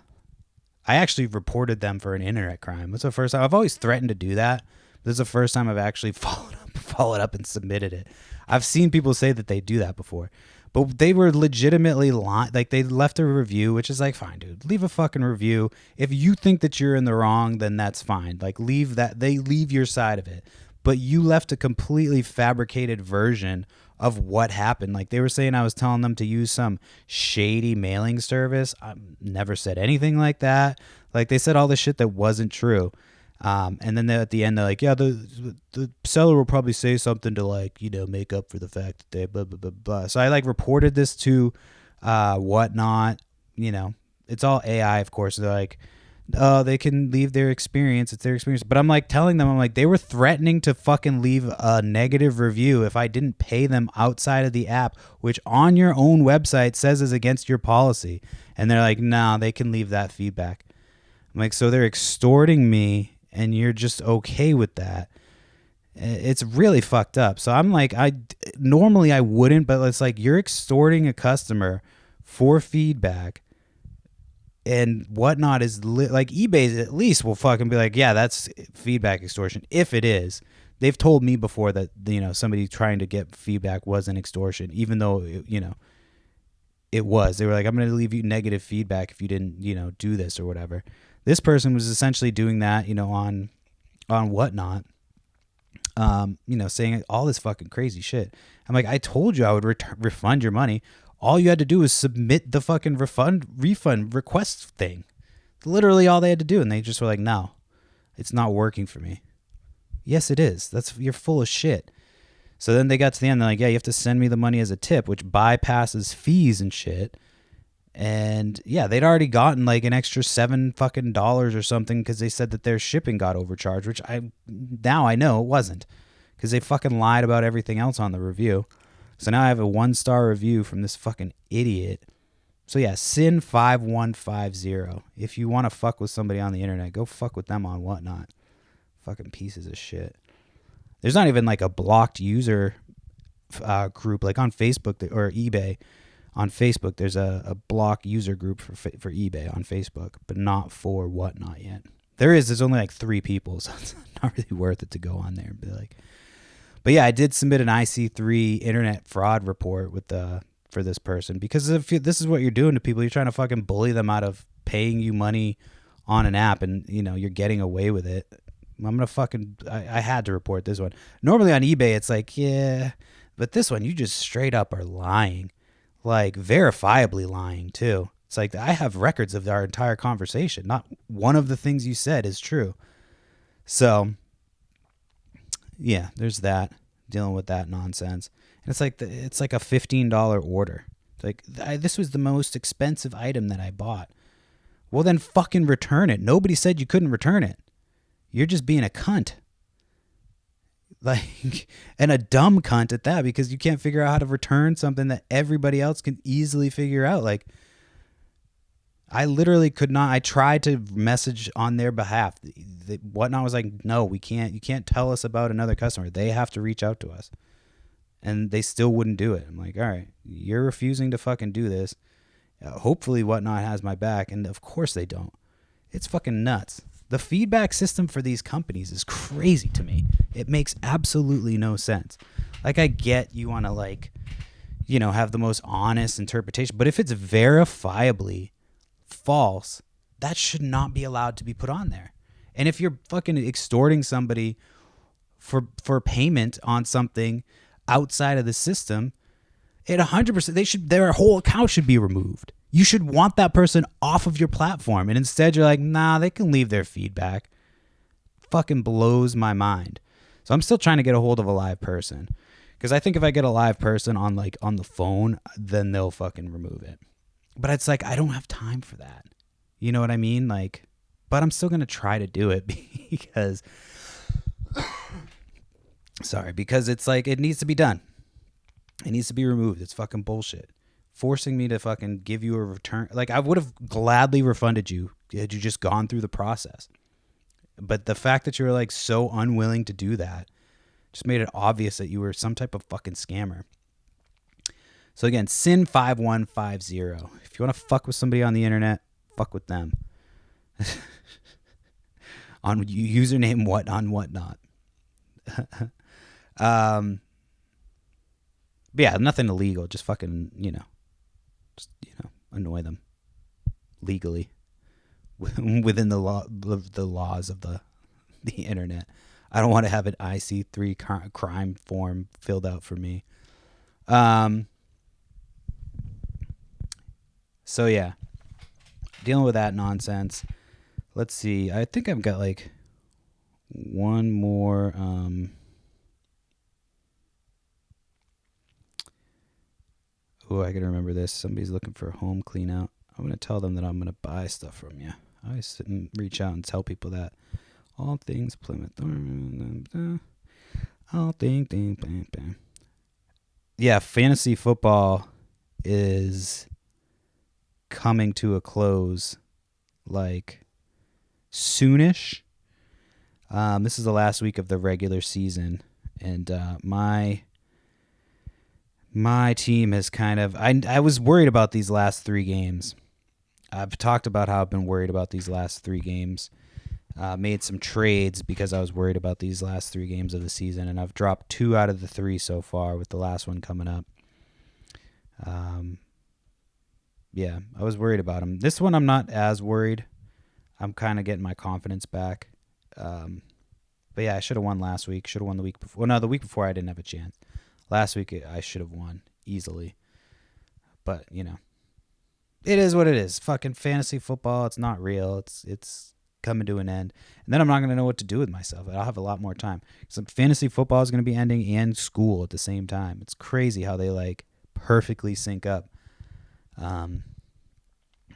actually reported them for an internet crime. It's the first time. I've always threatened to do that. This is the first time I've actually followed up and submitted it. I've seen people say that they do that before. But they were legitimately like, they left a review, which is like, fine, dude, leave a fucking review. If you think that you're in the wrong, then that's fine. Like, leave your side of it. But you left a completely fabricated version of what happened. Like, they were saying I was telling them to use some shady mailing service. I never said anything like that. Like, they said all this shit that wasn't true. And then at the end, they're like, yeah, the seller will probably say something to, like, you know, make up for the fact that they blah, blah, blah, blah. So I like reported this to Whatnot. You know, it's all AI, of course. They're like, oh, they can leave their experience. It's their experience. But I'm like telling them, I'm like, they were threatening to fucking leave a negative review if I didn't pay them outside of the app, which on your own website says is against your policy. And they're like, no, they can leave that feedback. I'm like, so they're extorting me and you're just okay with that. It's really fucked up. So I'm like, normally I wouldn't, but it's like, you're extorting a customer for feedback. And Whatnot is like, eBay at least will fucking be like, yeah, that's feedback extortion. If it is, they've told me before that, you know, somebody trying to get feedback was an extortion, even though, you know, it was. They were like, I'm going to leave you negative feedback if you didn't, you know, do this or whatever. This person was essentially doing that, you know, on Whatnot, you know, saying all this fucking crazy shit. I'm like, I told you I would refund your money. All you had to do was submit the fucking refund request thing. Literally all they had to do. And they just were like, no, it's not working for me. Yes, it is. You're full of shit. So then they got to the end. They're like, yeah, you have to send me the money as a tip, which bypasses fees and shit. And yeah, they'd already gotten like an extra $7 or something because they said that their shipping got overcharged, which now I know it wasn't, because they fucking lied about everything else on the review. So now I have a 1-star review from this fucking idiot. So yeah, Sin5150. If you want to fuck with somebody on the internet, go fuck with them on Whatnot. Fucking pieces of shit. There's not even like a blocked user group like on Facebook or eBay. On Facebook, there's a block user group for eBay on Facebook, but not for Whatnot yet. There's only like 3 people, so it's not really worth it to go on there and be like. But yeah, I did submit an IC3 internet fraud report for this person, because if this is what you're doing to people, you're trying to fucking bully them out of paying you money on an app, and you're getting away with it. I'm gonna I had to report this one. Normally on eBay, it's like, yeah, but this one, you just straight up are lying. Like verifiably lying too. It's like, I have records of our entire conversation. Not one of the things you said is true. So yeah, there's that, dealing with that nonsense. And it's like a $15 order. It's like, this was the most expensive item that I bought. Well, then fucking return it. Nobody said you couldn't return it. You're just being a cunt. Like, and a dumb cunt at that, because you can't figure out how to return something that everybody else can easily figure out. Like, I literally could not. I tried to message on their behalf. Whatnot was like, no, we can't. You can't tell us about another customer. They have to reach out to us. And they still wouldn't do it. I'm like, all right, you're refusing to fucking do this. Hopefully Whatnot has my back. And of course they don't. It's fucking nuts. The feedback system for these companies is crazy to me. It makes absolutely no sense. Like, I get you want to, like, have the most honest interpretation, but if it's verifiably false, that should not be allowed to be put on there. And if you're fucking extorting somebody for payment on something outside of the system, it 100%, their whole account should be removed. You should want that person off of your platform. And instead you're like, nah, they can leave their feedback. Fucking blows my mind. So I'm still trying to get a hold of a live person, because I think if I get a live person on the phone, then they'll fucking remove it. But it's like, I don't have time for that. You know what I mean? Like, but I'm still going to try to do it because it's like, it needs to be done. It needs to be removed. It's fucking bullshit. Forcing me to fucking give you a return. Like, I would have gladly refunded you had you just gone through the process. But the fact that you were like so unwilling to do that just made it obvious that you were some type of fucking scammer. So again, Sin5150. If you want to fuck with somebody on the internet, fuck with them. On username whatnot. But yeah, nothing illegal. Just fucking, annoy them legally within the laws of the internet. I don't want to have an IC3 crime form filled out for me. So yeah, dealing with that nonsense. Let's see. I think I've got like one more. Oh, I gotta remember this. Somebody's looking for a home clean out. I'm gonna tell them that I'm gonna buy stuff from you. I always reach out and tell people that. All things Plymouth. All things. Bam, bam. Yeah, fantasy football is coming to a close, like, soonish. This is the last week of the regular season, and my team has kind of... I was worried about these last 3 games. I've talked about how I've been worried about these last 3 games. Made some trades because I was worried about these last 3 games of the season, and I've dropped 2 out of the 3 so far, with the last one coming up. Yeah, I was worried about them. This one I'm not as worried. I'm kind of getting my confidence back. But yeah, I should have won last week. Should have won the week before. Well, no, the week before I didn't have a chance. Last week I should have won easily. But, it is what it is. Fucking fantasy football, it's not real. It's coming to an end. And then I'm not going to know what to do with myself. I'll have a lot more time. So fantasy football is going to be ending and school at the same time. It's crazy how they like perfectly sync up.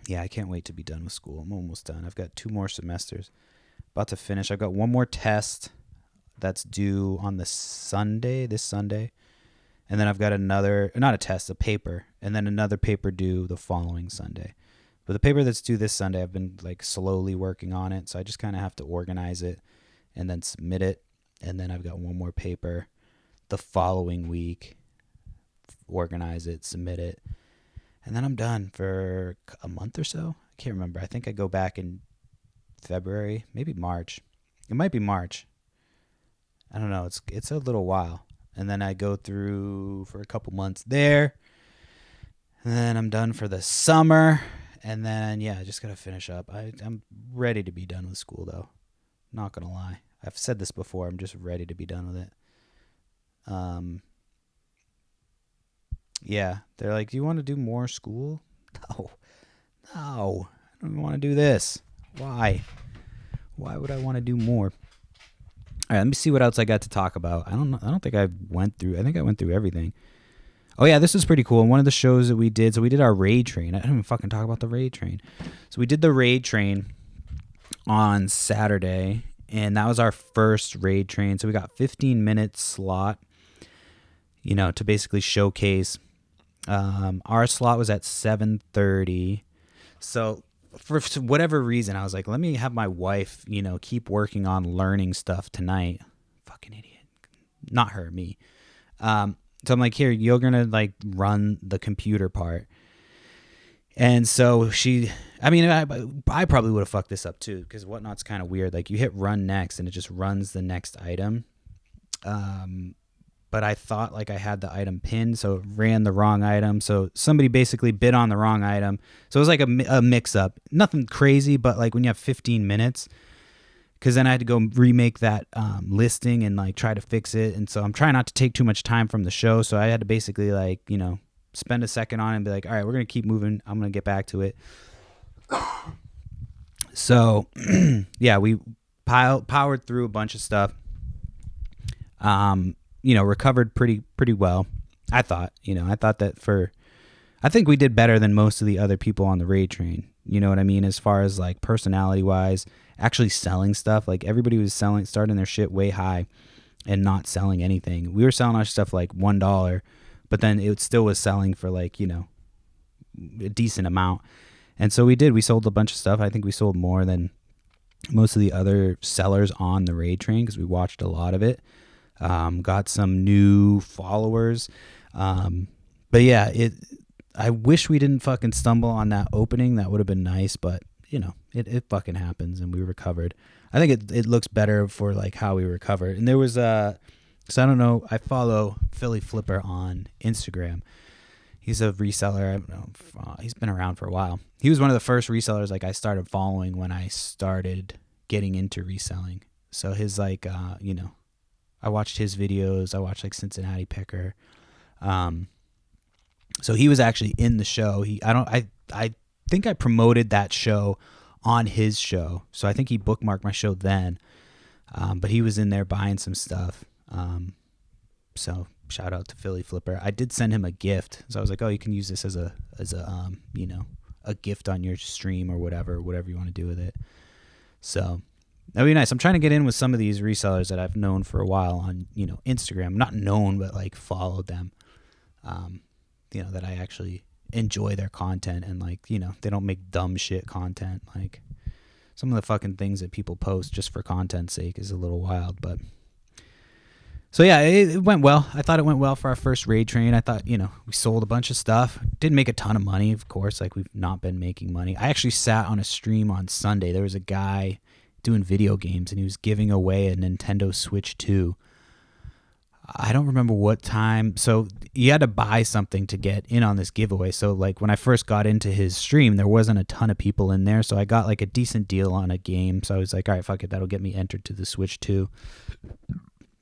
Yeah, I can't wait to be done with school. I'm almost done. I've got 2 more semesters. About to finish. I've got 1 more test that's due on this Sunday. And then I've got another, not a test, a paper. And then another paper due the following Sunday. But the paper that's due this Sunday, I've been like slowly working on it. So I just kind of have to organize it and then submit it. And then I've got 1 more paper the following week. Organize it, submit it. And then I'm done for a month or so. I can't remember. I think I go back in February, maybe March. It might be March. I don't know. It's a little while. And then I go through for a couple months there. And then I'm done for the summer. And then, yeah, I just got to finish up. I'm ready to be done with school, though. Not going to lie. I've said this before. I'm just ready to be done with it. Yeah, they're like, do you want to do more school? No, I don't want to do this. Why would I want to do more? All right, let me see what else I got to talk about. I think I went through everything. Oh yeah, this is pretty cool. One of the shows that we did, so we did our raid train. I didn't even fucking talk about the raid train. So we did the raid train on Saturday, and that was our first raid train. So we got 15-minute slot, to basically showcase. Our slot was at 7:30. So for whatever reason, I was like, let me have my wife, keep working on learning stuff tonight. Fucking idiot. Not her, me. So I'm like, here, you're going to like run the computer part. And so I probably would have fucked this up too, because Whatnot's kind of weird. Like you hit run next and it just runs the next item. But I thought like I had the item pinned, so it ran the wrong item. So somebody basically bid on the wrong item. So it was like a mix-up. Nothing crazy, but like when you have 15 minutes, because then I had to go remake that listing and like try to fix it. And so I'm trying not to take too much time from the show. So I had to basically like, spend a second on it and be like, all right, we're going to keep moving. I'm going to get back to it. So, yeah, we powered through a bunch of stuff. Recovered pretty well. I thought I think we did better than most of the other people on the raid train. You know what I mean? As far as like personality wise, actually selling stuff, like everybody was starting their shit way high and not selling anything. We were selling our stuff like $1, but then it still was selling for like, a decent amount. And so we sold a bunch of stuff. I think we sold more than most of the other sellers on the raid train because we watched a lot of it. Got some new followers. But yeah, I wish we didn't fucking stumble on that opening. That would have been nice, but it fucking happens and we recovered. I think it looks better for like how we recovered. And there was so I don't know, I follow Philly Flipper on Instagram. He's a reseller. I don't know. He's been around for a while. He was one of the first resellers like I started following when I started getting into reselling. So his like, I watched his videos. I watched like Cincinnati Picker. So he was actually in the show. I think I promoted that show on his show. So I think he bookmarked my show then. But he was in there buying some stuff. So shout out to Philly Flipper. I did send him a gift. So I was like, oh, you can use this as a gift on your stream or whatever you want to do with it. So that'd be nice. I'm trying to get in with some of these resellers that I've known for a while on, Instagram. Not known, but like followed them. That I actually enjoy their content and like, they don't make dumb shit content. Like some of the fucking things that people post just for content's sake is a little wild, but so yeah, it went well. I thought it went well for our first raid train. I thought, we sold a bunch of stuff. Didn't make a ton of money, of course, like we've not been making money. I actually sat on a stream on Sunday. There was a guy doing video games and he was giving away a Nintendo Switch 2. I don't remember what time. So you had to buy something to get in on this giveaway. So like when I first got into his stream, there wasn't a ton of people in there. So I got like a decent deal on a game. So I was like, all right, fuck it. That'll get me entered to the Switch 2.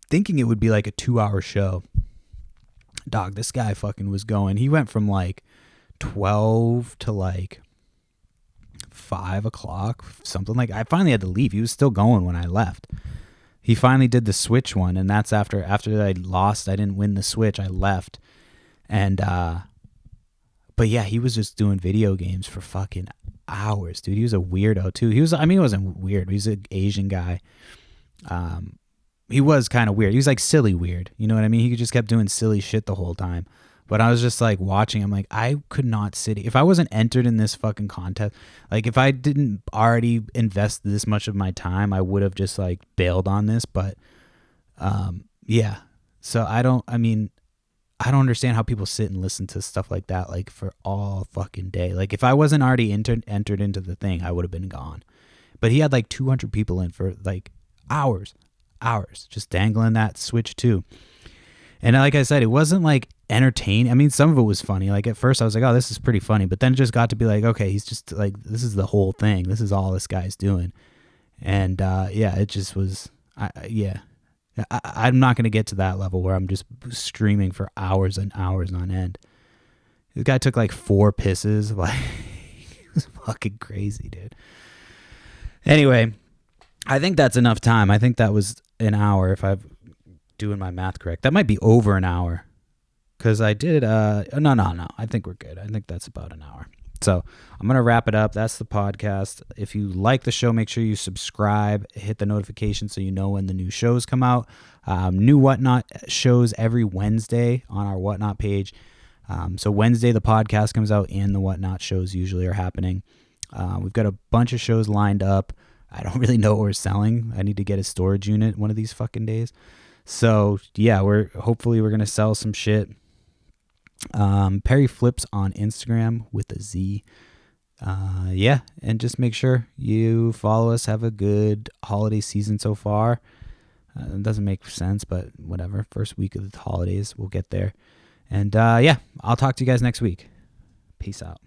Thinking it would be like a 2-hour show. Dog, this guy fucking was going. He went from like 12 to like 5 o'clock, something like. I finally had to leave. He was still going when I left. He finally did the Switch one, and that's after I lost. I didn't win the Switch. I left, and but yeah, he was just doing video games for fucking hours, dude. He was a weirdo too. He wasn't weird. He was an Asian guy. He was kind of weird. He was like silly weird. You know what I mean? He just kept doing silly shit the whole time. But I was just like watching. I'm like, I could not sit. If I wasn't entered in this fucking contest, like if I didn't already invest this much of my time, I would have just like bailed on this. But yeah. So I don't understand how people sit and listen to stuff like that like for all fucking day. Like if I wasn't already entered into the thing, I would have been gone. But he had like 200 people in for like hours just dangling that Switch too. And like I said, it wasn't like entertaining. I mean, some of it was funny. Like at first I was like, oh, this is pretty funny. But then it just got to be like, okay, he's just like, this is the whole thing. This is all this guy's doing. And yeah, it just was, I'm not going to get to that level where I'm just streaming for hours and hours on end. This guy took like 4 pisses. Like, it was fucking crazy, dude. Anyway, I think that's enough time. I think that was an hour if I'm doing my math correct. That might be over an hour because I did, no. I think we're good. I think that's about an hour. So I'm going to wrap it up. That's the podcast. If you like the show, make sure you subscribe, hit the notification so you know when the new shows come out. New Whatnot shows every Wednesday on our Whatnot page. So Wednesday, the podcast comes out and the Whatnot shows usually are happening. We've got a bunch of shows lined up. I don't really know what we're selling. I need to get a storage unit one of these fucking days. So yeah, hopefully we're going to sell some shit. Perry Flips on Instagram with a Z. Yeah, and just make sure you follow us. Have a good holiday season so far. It doesn't make sense, but whatever. First week of the holidays, we'll get there. And yeah, I'll talk to you guys next week. Peace out.